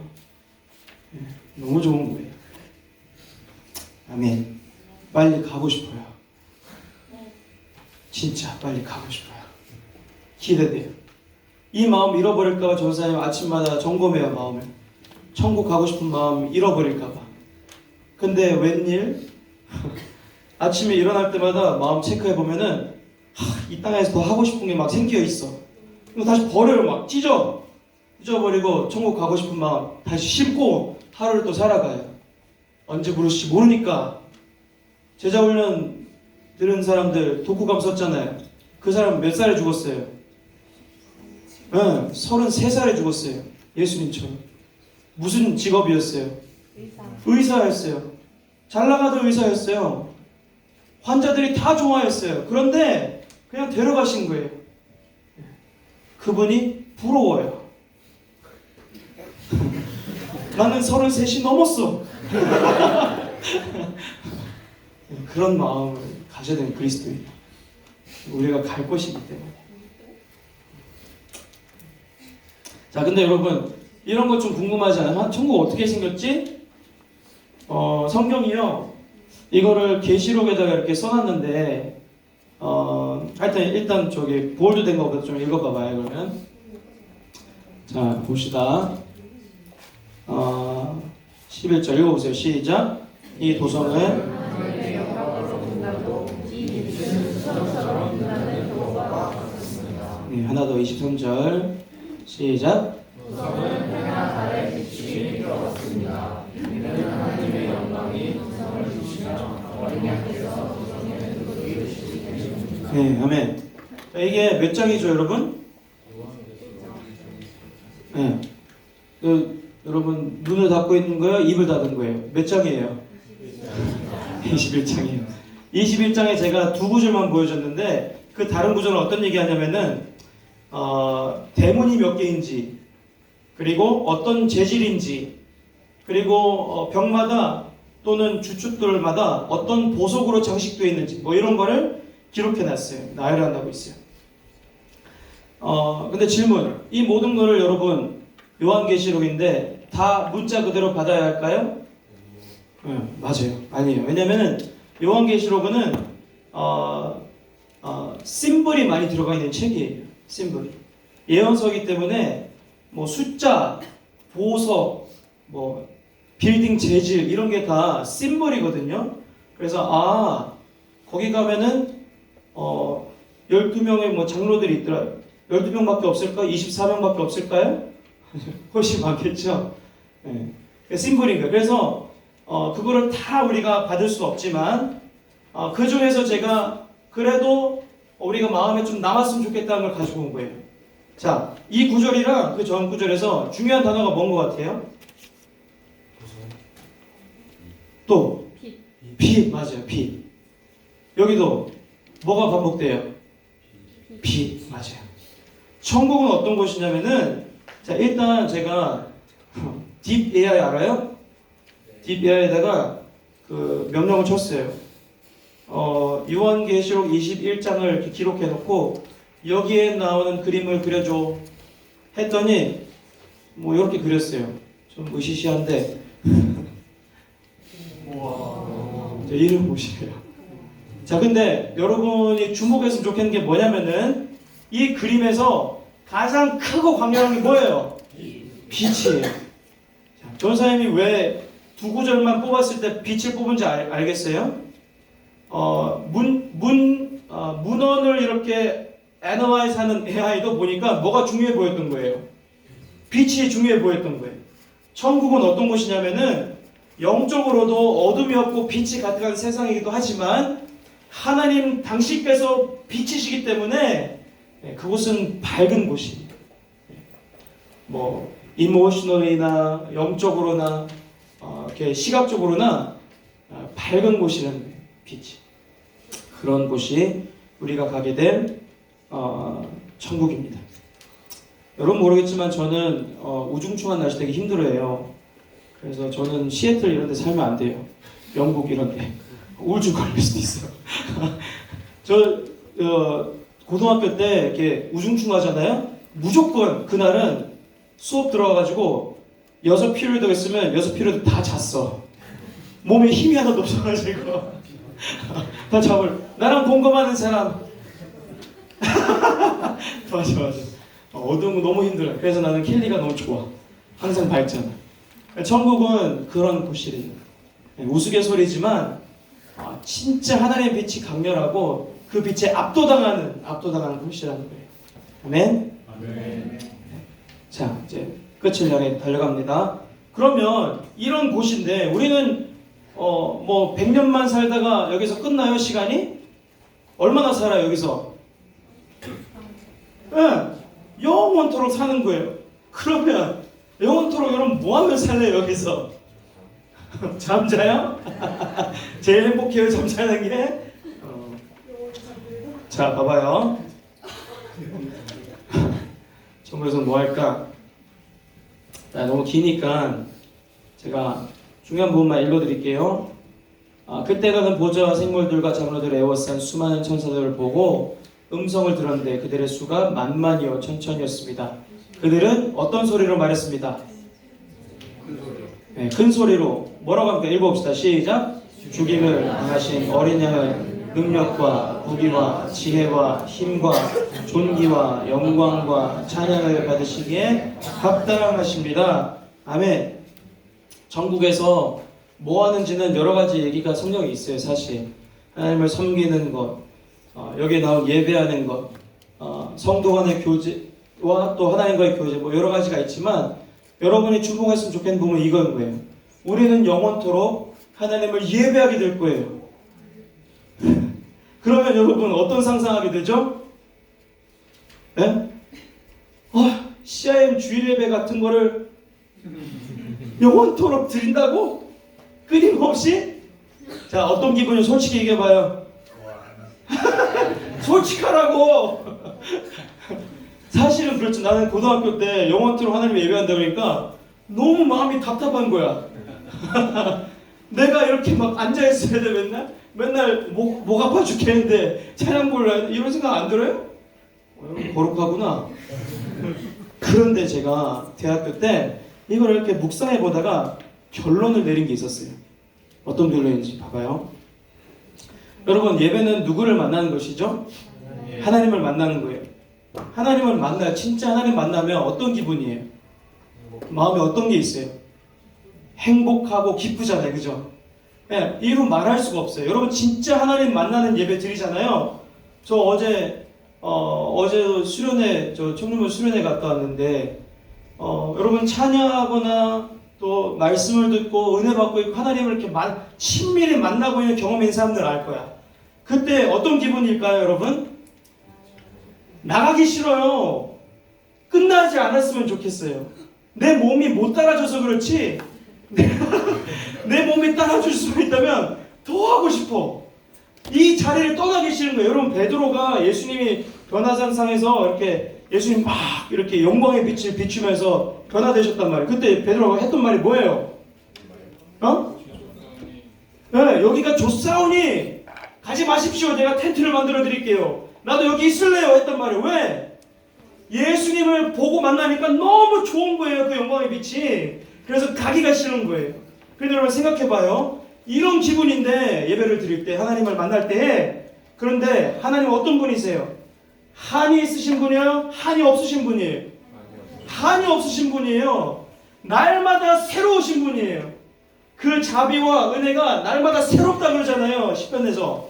[SPEAKER 3] 너무 좋은 거예요. 아멘. 빨리 가고 싶어요. 진짜 빨리 가고 싶어요. 기대돼요. 이 마음 잃어버릴까봐 전사님 아침마다 점검해요. 마음을. 천국 가고 싶은 마음 잃어버릴까봐. 근데 웬일? 아침에 일어날 때마다 마음 체크해보면은 이 땅에서 더 하고 싶은 게 막 생겨 있어. 그럼 다시 버려요. 막 찢어버리고 천국 가고 싶은 마음 다시 심고 하루를 또 살아가요. 언제 부르실지 모르니까. 제자훈련 들은 사람들 독후감 썼잖아요. 그 사람 몇 살에 죽었어요? 33살에 죽었어요. 예수님처럼. 무슨 직업이었어요? 의사였어요. 잘 나가던 의사였어요. 환자들이 다 좋아했어요. 그런데 그냥 데려가신 거예요. 그분이 부러워요. 나는 33이 넘었어. 그런 마음을 가져야 되는 그리스도인. 우리가 갈 것이기 때문에. 자, 근데 여러분 이런 거 좀 궁금하지 않아요? 천국 어떻게 생겼지? 성경이요. 이거를 계시록에다가 이렇게 써놨는데, 하여튼 일단 저기 볼드된 거부터 좀 읽어봐봐요. 그러면 자 봅시다. 11절 읽어보세요. 시작. 이 도성은 하나 더 23절 시작. 네, 아멘. 자, 이게 몇 장이죠, 여러분? 네. 여러분 눈을 닫고 있는 거예요? 입을 닫은 거예요? 몇 장이에요? 21장이에요. 21장에 제가 두 구절만 보여줬는데 그 다른 구절은 어떤 얘기하냐면은 대문이 몇 개인지, 그리고 어떤 재질인지, 그리고 벽마다 또는 주춧돌마다 어떤 보석으로 장식되어 있는지 뭐 이런 거를 기록해놨어요. 나열을 한다고 있어요. 근데 질문, 이 모든 거를 여러분 요한계시록인데 다 문자 그대로 받아야 할까요? 맞아요. 아니에요. 왜냐면은 요한계시록은 심볼이 많이 들어가 있는 책이에요. 심볼이. 예언서이기 때문에 뭐 숫자, 보석, 뭐 빌딩 재질 이런 게 다 심볼이거든요. 그래서 거기 가면은 12명의 뭐 장로들이 있더라. 12명밖에 없을까? 24명밖에 없을까요? 훨씬 많겠죠. 네. 심볼인 거예요. 그래서 그거를 다 우리가 받을 수 없지만 그 중에서 제가 그래도 우리가 마음에 좀 남았으면 좋겠다는 걸 가지고 온 거예요. 자, 이 구절이랑 그 전 구절에서 중요한 단어가 뭔 것 같아요? 또 빛 맞아요. 빛. 여기도 뭐가 반복돼요? 빛 맞아요. 천국은 어떤 곳이냐면은, 자, 일단 제가 딥 AI 알아요? 딥 AI에다가 그 명령을 쳤어요. 요한계시록 21장을 이렇게 기록해 놓고 여기에 나오는 그림을 그려줘 했더니 뭐 이렇게 그렸어요. 좀 으시시한데 자, 이름 보시래요. 자, 근데 여러분이 주목했으면 좋겠는 게 뭐냐면은 이 그림에서 가장 크고 강렬한 게 뭐예요? 빛이에요. 자, 전사님이 왜 두 구절만 뽑았을 때 빛을 뽑은지 알겠어요? 문헌을 이렇게 애너라이즈 하는 AI도 보니까 뭐가 중요해 보였던 거예요? 빛이 중요해 보였던 거예요. 천국은 어떤 곳이냐면은 영적으로도 어둠이 없고 빛이 가득한 세상이기도 하지만 하나님 당신께서 빛이시기 때문에 그곳은 밝은 곳이에요. 뭐 이모셔널이나 영적으로나 이렇게 시각적으로나 밝은 곳이라는 거예요. 빛이. 그런 곳이 우리가 가게 된 천국입니다. 여러분 모르겠지만 저는 우중충한 날씨 되게 힘들어해요. 그래서 저는 시애틀 이런 데 살면 안 돼요. 영국 이런 데. 우울증 걸릴 수도 있어요. 저 고등학교 때 이렇게 우중충하잖아요. 무조건 그날은 수업 들어가가지고 6피리어드가 있으면 6피리어드 다 잤어. 몸에 힘이 하나도 없어가지고 다 잡을. 나랑 공감하는 사람. 맞아. 어두운 거 너무 힘들어. 그래서 나는 켈리가 너무 좋아. 항상 밝잖아. 천국은 그런 곳이래요. 우스갯소리지만 진짜 하나님의 빛이 강렬하고 그 빛에 압도당하는 곳이라는 거예요. 아멘? 아멘. 자, 이제 끝을 향해 달려갑니다. 그러면 이런 곳인데 우리는 뭐 100년만 살다가 여기서 끝나요? 시간이? 얼마나 살아요 여기서? 영원토록 사는 거예요. 그러면 영원토록 여러분 뭐하면 살래요 여기서? 잠자요? 제일 행복해요 잠자는 게? 자, 봐봐요. 정부에서 뭐 할까? 너무 기니까 제가 중요한 부분만 읽어드릴게요. 그때 그는 보좌와 생물들과 장로들을 에워싼 수많은 천사들을 보고 음성을 들었는데 그들의 수가 만만이요 천천이었습니다. 그들은 어떤 소리로 말했습니다? 네, 큰 소리로 뭐라고 합니까? 읽어봅시다. 시작. 죽임을 당하신 어린 양을 능력과 부귀와 지혜와 힘과 존귀와 영광과 찬양을 받으시기에 합당하십니다. 아멘. 전국에서 뭐 하는지는 여러 가지 얘기가 성경에 있어요. 사실 하나님을 섬기는 것, 여기에 나온 예배하는 것, 성도 간의 교제, 또 하나님과의 교제 뭐 여러 가지가 있지만 여러분이 주목했으면 좋겠는 부분은 이거인 거예요. 우리는 영원토록 하나님을 예배하게 될 거예요. 그러면 여러분 어떤 상상하게 되죠? 네? CIM 주일 예배 같은 거를 영원토록 드린다고? 끊임없이? 자, 어떤 기분이 솔직히 얘기해봐요. 솔직하라고. 사실은 그렇죠. 나는 고등학교 때 영원토록 하나님 예배한다 그러니까 너무 마음이 답답한 거야. 내가 이렇게 막 앉아있어야 돼 맨날 목 아파 죽겠는데 찬양 불러야 돼 이런 생각 안 들어요? 거룩하구나. 그런데 제가 대학교 때 이걸 이렇게 묵상해 보다가 결론을 내린 게 있었어요. 어떤 결론인지 봐봐요. 여러분, 예배는 누구를 만나는 것이죠? 하나님을 만나는 거예요. 하나님을 만나요. 진짜 하나님 만나면 어떤 기분이에요? 마음에 어떤 게 있어요? 행복하고 기쁘잖아요. 그죠? 네, 이루 말할 수가 없어요. 여러분, 진짜 하나님 만나는 예배 드리잖아요. 저 어제도 수련회, 저 청년부 수련회 갔다 왔는데 여러분 찬양하거나 또 말씀을 듣고 은혜 받고 있고 하나님을 이렇게 친밀히 만나고 있는 경험이 있는 사람들 알 거야. 그때 어떤 기분일까요, 여러분? 나가기 싫어요. 끝나지 않았으면 좋겠어요. 내 몸이 못 따라줘서 그렇지 내 몸이 따라줄 수 있다면 더 하고 싶어. 이 자리를 떠나기 싫은 거예요. 여러분, 베드로가 예수님이 변화산상에서 이렇게 예수님 막 이렇게 영광의 빛을 비추면서 변화되셨단 말이에요. 그때 베드로가 했던 말이 뭐예요? 네, 여기가 좋사오니 가지 마십시오. 내가 텐트를 만들어 드릴게요. 나도 여기 있을래요. 했단 말이에요. 왜? 예수님을 보고 만나니까 너무 좋은 거예요. 그 영광의 빛이. 그래서 가기가 싫은 거예요. 그런데 여러분 생각해봐요. 이런 기분인데 예배를 드릴 때 하나님을 만날 때 그런데 하나님 어떤 분이세요? 한이 있으신 분이에요? 한이 없으신 분이에요? 한이 없으신 분이에요. 날마다 새로우신 분이에요. 그 자비와 은혜가 날마다 새롭다 그러잖아요. 시편에서.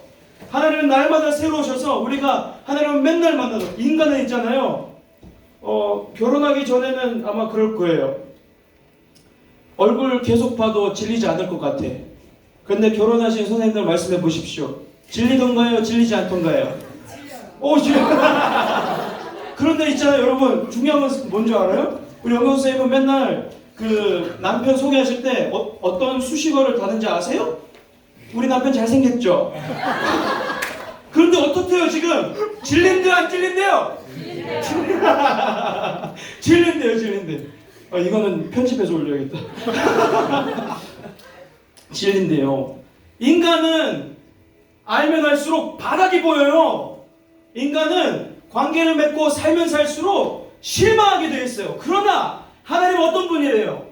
[SPEAKER 3] 하나님은 날마다 새로우셔서 우리가 하나님은 맨날 만나서 인간은 있잖아요. 결혼하기 전에는 아마 그럴 거예요. 얼굴 계속 봐도 질리지 않을 것 같아. 그런데 결혼하신 선생님들 말씀해 보십시오. 질리던가요? 질리지 않던가요? 그런데 있잖아요, 여러분. 중요한 건 뭔지 알아요? 우리 영경 선생님은 맨날 그 남편 소개하실 때 어떤 수식어를 다는지 아세요? 우리 남편 잘생겼죠? 그런데 어떻대요 지금? 질린대요 안 질린대요? 질린대요. 이거는 편집해서 올려야겠다. 질린대요. 인간은 알면 알수록 바닥이 보여요. 인간은 관계를 맺고 살면 살수록 실망하게 되어 있어요. 그러나 하나님은 어떤 분이래요?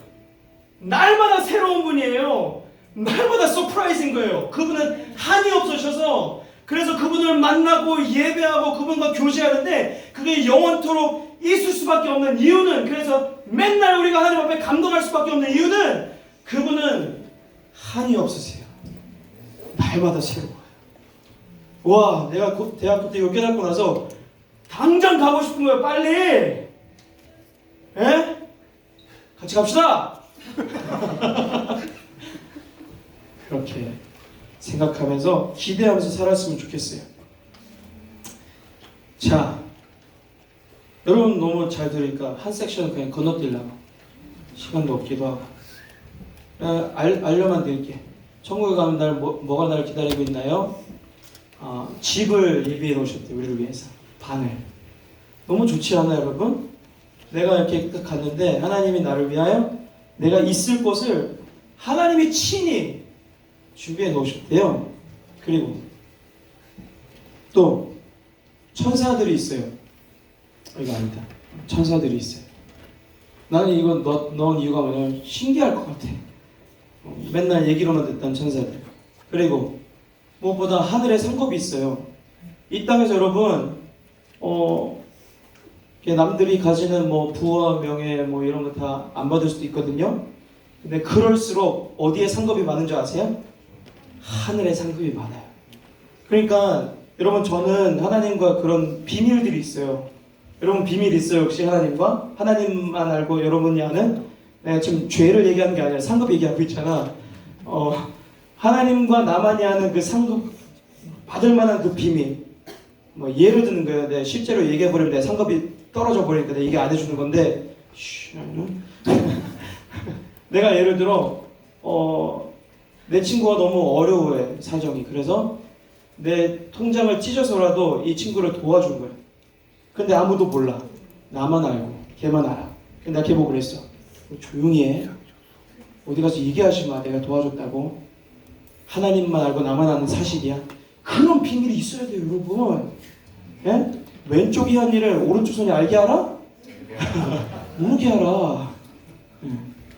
[SPEAKER 3] 날마다 새로운 분이에요. 날마다 서프라이즈인 거예요. 그분은 한이 없으셔서 그래서 그분을 만나고 예배하고 그분과 교제하는데 그게 영원토록 있을 수밖에 없는 이유는 그래서 맨날 우리가 하나님 앞에 감동할 수밖에 없는 이유는 그분은 한이 없으세요. 날마다 새로워요. 와, 내가 대학교 때 이거 깨닫고 나서 당장 가고 싶은 거예요. 빨리. 에? 같이 갑시다. 그렇게 생각하면서 기대하면서 살았으면 좋겠어요. 자, 여러분 너무 잘 들으니까 한 섹션 그냥 건너뛰려고 시간도 없기도 하고 알려만 드릴게. 천국에 가면 날 뭐가 나를 기다리고 있나요? 집을 예비해 놓으셨대요. 우리를 위해서 방을. 너무 좋지 않아요, 여러분? 내가 이렇게 갔는데 하나님이 나를 위하여 내가 있을 곳을 하나님이 친히 준비해 놓으셨대요. 그리고 또 천사들이 있어요. 이거 아니다. 천사들이 있어요. 나는 이건 넣은 이유가 뭐냐면 신기할 것 같아. 맨날 얘기로만 듣던 천사들. 그리고 무엇보다 하늘에 상급이 있어요. 이 땅에서 여러분 남들이 가지는 뭐 부와 명예 뭐 이런 거 다 안 받을 수도 있거든요. 근데 그럴수록 어디에 상급이 많은 줄 아세요? 하늘에 상급이 많아요. 그러니까 여러분 저는 하나님과 그런 비밀들이 있어요. 여러분 비밀 있어요 혹시 하나님과? 하나님만 알고 여러분이 아는? 내가 지금 죄를 얘기하는 게 아니라 상급 얘기하고 있잖아. 하나님과 나만이 아는 그 상급 받을 만한 그 비밀. 뭐 예를 드는 거예요. 내가 실제로 얘기해버리면 내 상급이 떨어져 버리니까 내가 얘기 안 해주는 건데 내가 예를 들어 내 친구가 너무 어려워해 사정이. 그래서 내 통장을 찢어서라도 이 친구를 도와준 거야. 근데 아무도 몰라. 나만 알고 걔만 알아. 근데 나 걔 보고 그랬어. 조용히 해. 어디 가서 얘기하지 마. 내가 도와줬다고. 하나님만 알고 나만 아는 사실이야. 그런 비밀이 있어야 돼요 여러분. 예? 왼쪽이 한 일을 오른쪽 손이 알게 알아? 모르게 알아.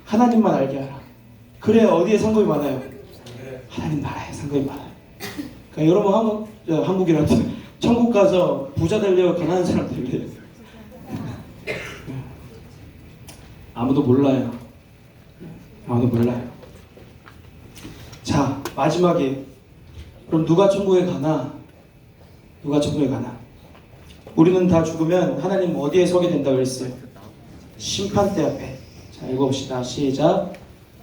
[SPEAKER 3] 하나님만 알게 알아. 그래 어디에 상급이 많아요? 하나님 나라에 상급이 많아요. 그러니까 여러분 한국이라도 천국 가서 부자 되려고 가난한 사람 되려고. 아무도 몰라요. 아무도 몰라요. 자 마지막에 그럼 누가 천국에 가나? 누가 천국에 가나? 우리는 다 죽으면 하나님 어디에 서게 된다고 그랬어요? 심판대 앞에. 자 읽어봅시다. 시작.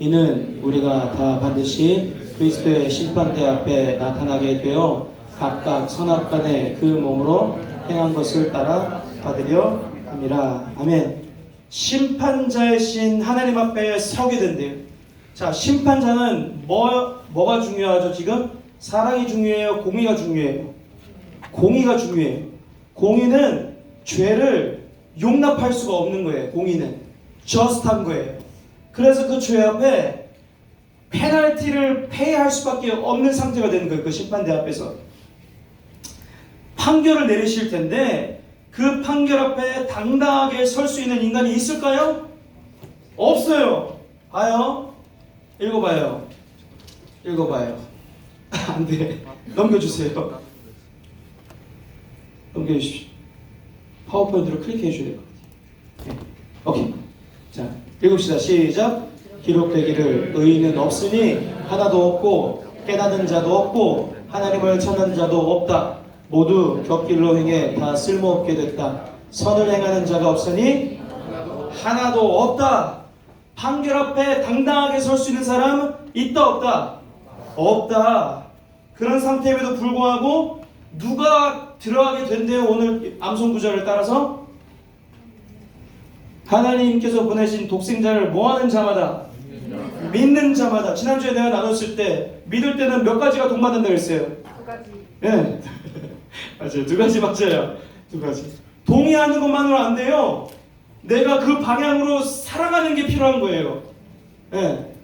[SPEAKER 3] 이는 우리가 다 반드시 그리스도의 심판대 앞에 나타나게 되어 각각 선악간에 그 몸으로 행한 것을 따라 받으려 함이라. 아멘. 심판자이신 하나님 앞에 서게 된대요. 자 심판자는 뭐가 중요하죠 지금? 사랑이 중요해요? 공의가 중요해요? 공의가 중요해요. 공의는 죄를 용납할 수가 없는 거예요. 공의는 저스트한 거예요. 그래서 그 죄 앞에 페널티를 페이할 수밖에 없는 상태가 되는 거예요. 그 심판대 앞에서 판결을 내리실 텐데 그 판결 앞에 당당하게 설 수 있는 인간이 있을까요? 없어요. 봐요. 읽어봐요. 안 돼. 넘겨주세요. 넘겨주십시오. 파워포인트로 클릭해 주셔야 될 것 같아요. 네. 오케이. 자, 읽읍시다. 시작. 기록되기를 의인은 없으니 하나도 없고 깨닫는 자도 없고 하나님을 찾는 자도 없다. 모두 곁길로 행해 다 쓸모없게 됐다. 선을 행하는 자가 없으니 하나도 없다. 판결 앞에 당당하게 설 수 있는 사람 있다 없다? 없다. 그런 상태임에도 불구하고 누가 들어가게 된대요. 오늘 암송 구절을 따라서 하나님께서 보내신 독생자를 뭐하는 자마다 믿는 자마다. 지난주에 내가 나눴을 때 믿을 때는 몇 가지가 동반된다고 했어요?
[SPEAKER 5] 2가지.
[SPEAKER 3] 네. 맞아요. 2가지 맞아요. 2가지. 동의하는 것만으로 안 돼요. 내가 그 방향으로 살아가는 게 필요한 거예요. 네.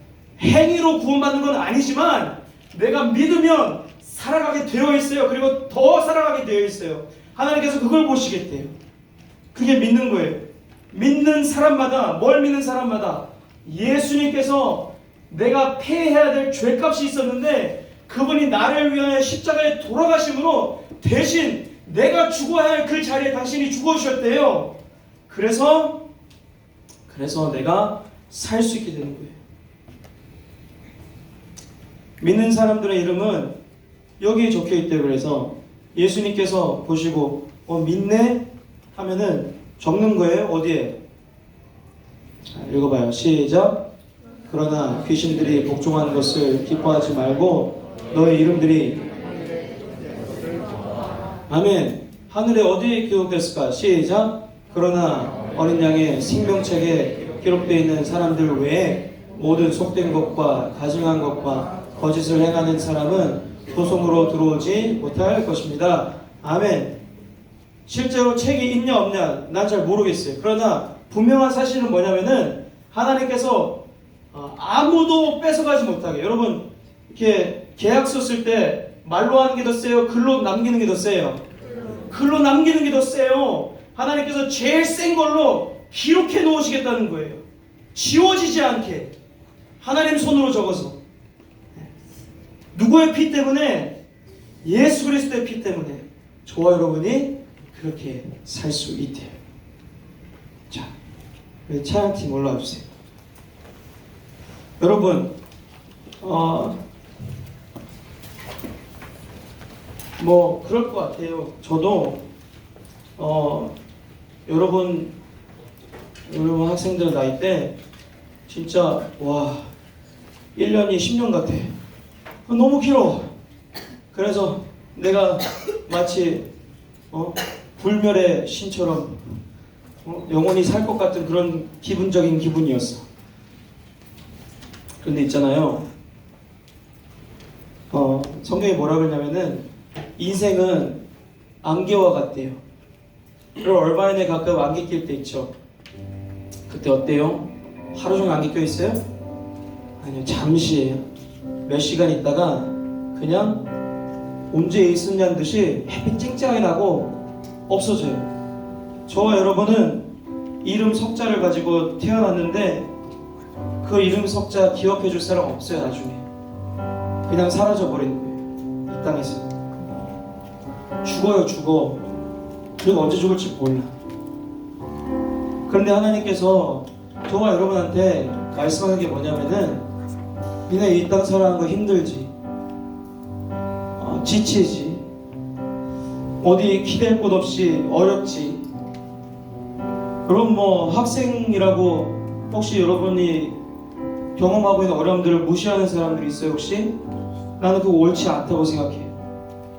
[SPEAKER 3] 행위로 구원받는 건 아니지만 내가 믿으면 살아가게 되어 있어요. 그리고 더 살아가게 되어 있어요. 하나님께서 그걸 보시겠대요. 그게 믿는 거예요. 믿는 사람마다, 뭘 믿는 사람마다 예수님께서 내가 폐해야 될 죄값이 있었는데 그분이 나를 위하여 십자가에 돌아가심으로 대신 내가 죽어야 할 그 자리에 당신이 죽어주셨대요. 그래서 내가 살 수 있게 되는 거예요. 믿는 사람들의 이름은 여기에 적혀있대요. 그래서 예수님께서 보시고 믿네? 하면은 적는 거예요. 어디에? 자, 읽어봐요. 시작. 그러나 귀신들이 복종하는 것을 기뻐하지 말고 너의 이름들이 아멘. 하늘에 어디에 기록됐을까? 시작. 그러나 어린 양의 생명책에 기록되어 있는 사람들 외에 모든 속된 것과 가증한 것과 거짓을 행하는 사람은 도성으로 들어오지 못할 것입니다. 아멘. 실제로 책이 있냐 없냐 난 잘 모르겠어요. 그러나 분명한 사실은 뭐냐면은 하나님께서 아무도 뺏어가지 못하게. 여러분 이렇게 계약서 쓸 때 말로 하는 게 더 세요? 글로 남기는 게 더 세요? 글로 남기는 게 더 세요. 하나님께서 제일 센 걸로 기록해 놓으시겠다는 거예요. 지워지지 않게 하나님 손으로 적어서. 누구의 피 때문에? 예수 그리스도의 피 때문에 저와 여러분이 그렇게 살 수 있대요. 자, 우리 찬양팀 올라와 주세요. 여러분, 뭐 그럴 것 같아요. 저도 여러분 학생들 나이 때 진짜 와 1년이 10년 같아. 너무 길어. 그래서 내가 마치 불멸의 신처럼 영원히 살 것 같은 그런 기분적인 기분이었어. 그런데 있잖아요. 성경이 뭐라 그러냐면은 인생은 안개와 같대요. 그리고 얼마나 가끔 안개 낄 때 있죠. 그때 어때요? 하루 종일 안개 껴 있어요? 아니요, 잠시예요. 몇 시간 있다가 그냥 언제 있었냐는 듯이 햇빛 쨍쨍하게 나고 없어져요. 저와 여러분은 이름 석자를 가지고 태어났는데 그 이름 석자 기억해 줄 사람 없어요. 나중에 그냥 사라져 버리는 거예요. 이 땅에서 죽어요. 죽어. 그리고 언제 죽을지 몰라. 그런데 하나님께서 저와 여러분한테 말씀하는 게 뭐냐면은 니네 이 땅 살아가는 거 힘들지, 지치지, 어디 기댈 곳 없이 어렵지. 여러분 학생이라고 혹시 여러분이 경험하고 있는 어려움들을 무시하는 사람들이 있어요 혹시? 나는 그거 옳지 않다고 생각해.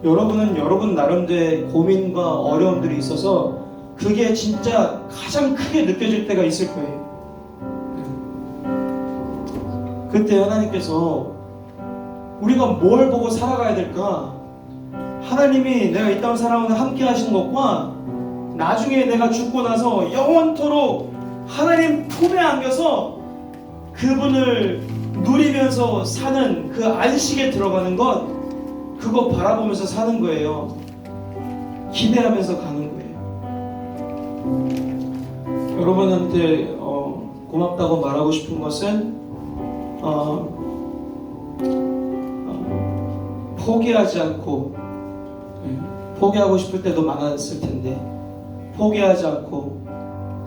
[SPEAKER 3] 여러분은 여러분 나름대로의 고민과 어려움들이 있어서 그게 진짜 가장 크게 느껴질 때가 있을 거예요. 그때 하나님께서 우리가 뭘 보고 살아가야 될까? 하나님이 내가 이 땅 살아오는 함께 하시는 것과 나중에 내가 죽고 나서 영원토록 하나님 품에 안겨서 그분을 누리면서 사는 그 안식에 들어가는 것, 그거 바라보면서 사는 거예요. 기대하면서 가는 거예요. 여러분한테 고맙다고 말하고 싶은 것은 포기하지 않고, 포기하고 싶을 때도 많았을 텐데 포기하지 않고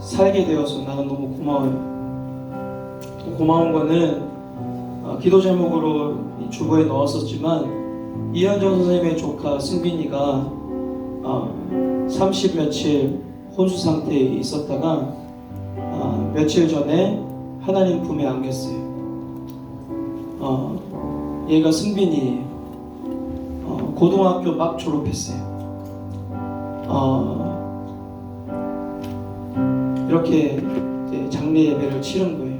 [SPEAKER 3] 살게 되어서 나는 너무 고마워요. 또 고마운 거는 기도 제목으로 이 주보에 넣었었지만 이현정 선생님의 조카 승빈이가 30 며칠 혼수 상태에 있었다가 며칠 전에 하나님 품에 안겼어요. 얘가 승빈이에요. 고등학교 막 졸업했어요. 이렇게 이제 장례 예배를 치른 거예요.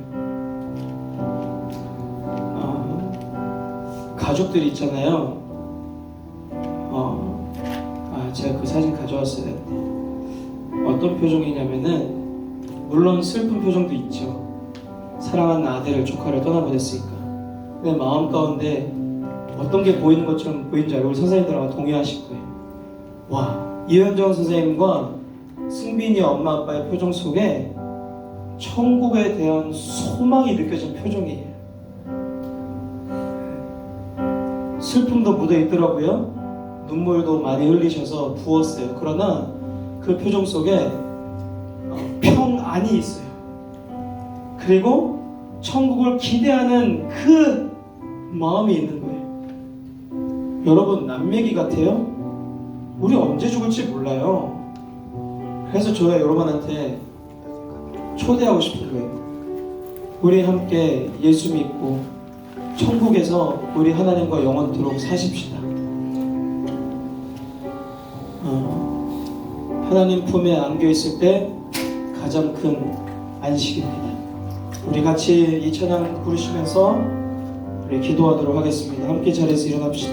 [SPEAKER 3] 가족들이 있잖아요. 제가 그 사진 가져왔어야 했는데 어떤 표정이냐면은, 물론 슬픈 표정도 있죠. 사랑하는 아들을, 조카를 떠나보냈으니까. 근데 마음 가운데 어떤 게 보이는 것처럼 보이는지 알고 우리 선생님들 아마 동의하실 거예요. 와, 이현정 선생님과 승빈이 엄마 아빠의 표정 속에 천국에 대한 소망이 느껴진 표정이에요. 슬픔도 묻어 있더라고요. 눈물도 많이 흘리셔서 부었어요. 그러나 그 표정 속에 평안이 있어요. 그리고 천국을 기대하는 그 마음이 있는 거예요. 여러분, 남매기 같아요? 우리 언제 죽을지 몰라요. 그래서 저야 여러분한테 초대하고 싶은 거예요. 우리 함께 예수 믿고 천국에서 우리 하나님과 영원토록 사십시다. 하나님 품에 안겨 있을 때 가장 큰 안식입니다. 우리 같이 이 찬양 부르시면서 우리 기도하도록 하겠습니다. 함께 자리에서 일어납시다.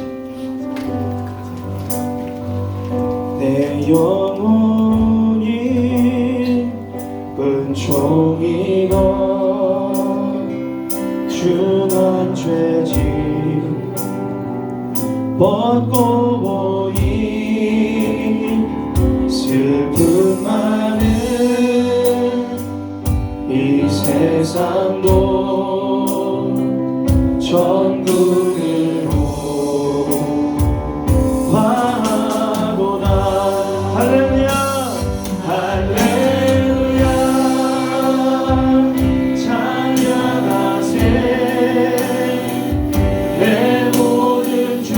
[SPEAKER 3] 내 영혼이 은총이가 중한 죄짐 벗고 보이 슬픔 많은 이 세상도 천국으로 화하도다. 할렐루야 할렐루야 찬양하세. 내 모든 죄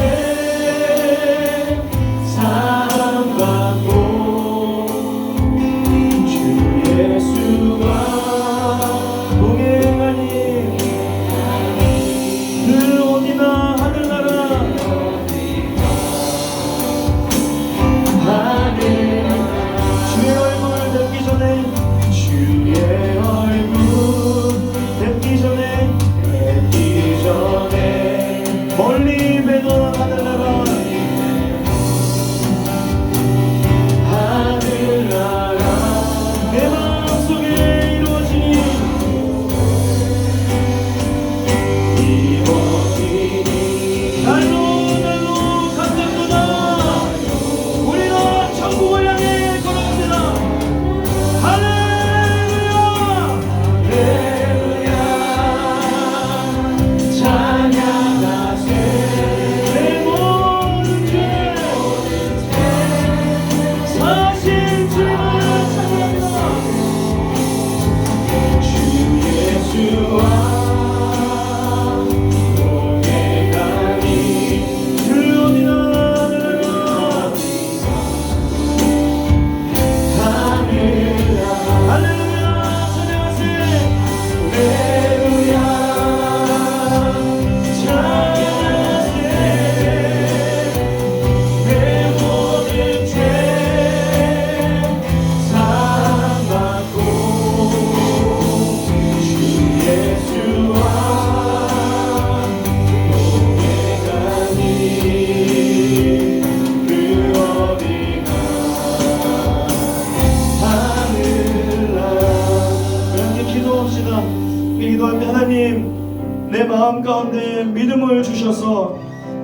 [SPEAKER 2] 주셔서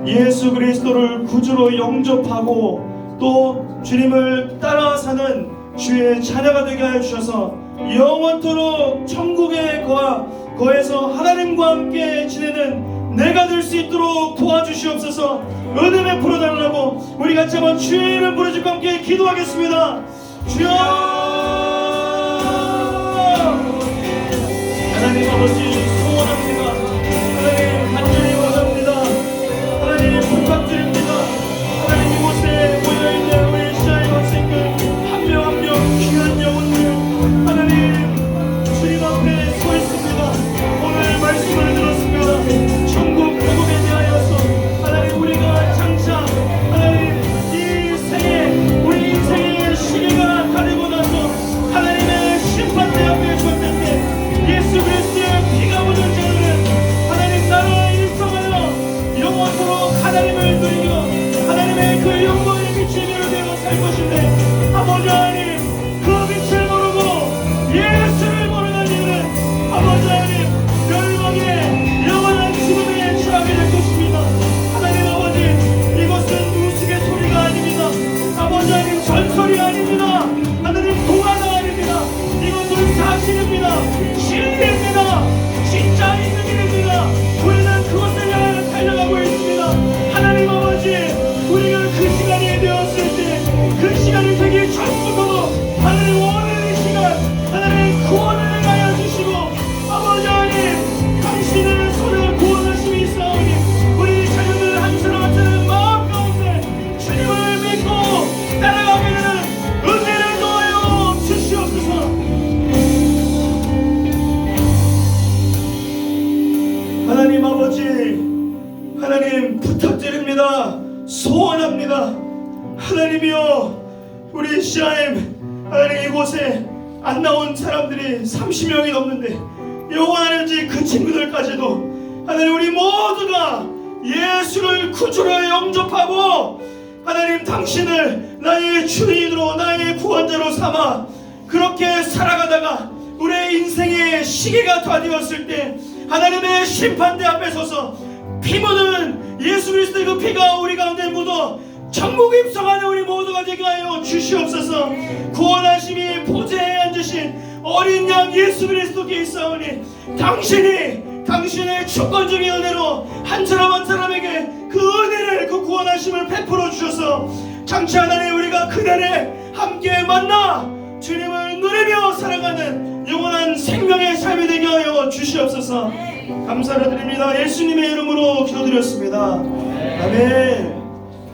[SPEAKER 2] 예수 그리스도를 구주로 영접하고 또 주님을 따라 사는 주의 자녀가 되게 하여 주셔서 영원토록 천국에 거해서 하나님과 함께 지내는 내가 될 수 있도록 도와주시옵소서. 은혜 베풀어 달라고 우리 같이 한번 주의 이름 부르짖고 함께 기도하겠습니다. 주여, 하나님 아버지 소원합니다. 하나님 간절히 원합니다. 하나님 부탁드립니다. 하나님 이곳에 모여있는 우리 시아의 학생들 한 명 한 명 귀한 영혼들 하나님 주님 앞에 서 있습니다. 오늘 말씀을 들었습니다. 천국 복음에 대하여서 하나님 우리가 장차 하나님 이 생에 우리 인생의 시계가 가리고 나서 하나님의 심판대 앞에 섰을 때 예수 그리스도의 피가 묻은 자들은 하나님 나라에 일성하여 영원토록 하나님을 누리며 하나님의 그 영광의 빛이 되어 살 것인데 아버지 하나님 그 빛을 모르고 예수를 모르는 이들은 아버지 하나님 멸망의 영원한 죽음에 처하게 될 것입니다. 하나님 아버지 이것은 우스갯 소리가 아닙니다. 아버지 하나님 전설이 아닙니다. 하나님 동화가 아닙니다. 이것은 사실입니다. 진리입니다. 진짜 있는 일입니다. 우리는 그것을 향해 달려가고 있습니다. 하나님 아버지 우리가 그 시간이 되었을 때 그 시간이 되기 전부터 하나님 오늘 이 시간 하나님 구원을 행하여 주시고 아버지 하나님 당신의 손에 구원하심이 있사오니 우리 자녀들 한 사람 한 사람 마음 가운데 주님을 믿고 따라가게 되는 은혜를 더하여 주시옵소서. 하나님 아버지 하나님 부탁드립니다. 소원합니다. 하나님이여 우리 시아임 하나님 이곳에 안 나온 사람들이 30명이 넘는데 영원하는지 그 친구들까지도 하나님 우리 모두가 예수를 구주로 영접하고 하나님 당신을 나의 주인으로 나의 구원자로 삼아 그렇게 살아가다가 우리의 인생의 시계가 다 되었을 때 하나님의 심판대 앞에 서서 피 묻은 예수 그리스도의 그 피가 우리 가운데 묻어 천국 입성하는 우리 모두가 되게 하여 주시옵소서. 구원하심이 보좌에 앉으신 어린 양 예수 그리스도께 있사오니 당신이 당신의 주권적인 은혜로 한 사람 한 사람에게 그 은혜를 그 구원하심을 베풀어 주셔서 장차 하나님 우리가 그날에 함께 만나 주님을 누리며 살아가는 영원한 생명의 삶이 되게 하여 주시옵소서. 감사를 드립니다. 예수님의 이름으로 기도드렸습니다. 아멘.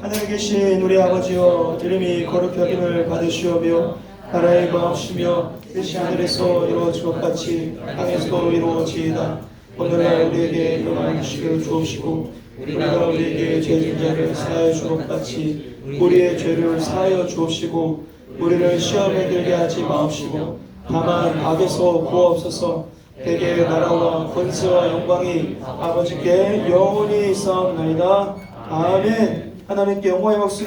[SPEAKER 2] 하늘에 계신 우리 아버지여 이름이 거룩히 여김을 받으시오며 나라의 마옵시며 뜻이 하늘에서 이루어진 것 같이 땅에서도 이루어지이다. 오늘날 우리에게 일용할 음식을 주옵시고 우리가 우리에게 죄진 자를 사하여 준 것 같이 우리의 죄를 사하여 주옵시고 우리를 시험에 들게 하지 마옵시고 다만 악에서 구하옵소서. 대개 나라와 권세와 영광이 아버지께 영원히 있사옵나이다. 아멘. 하나님께 영광의 박수를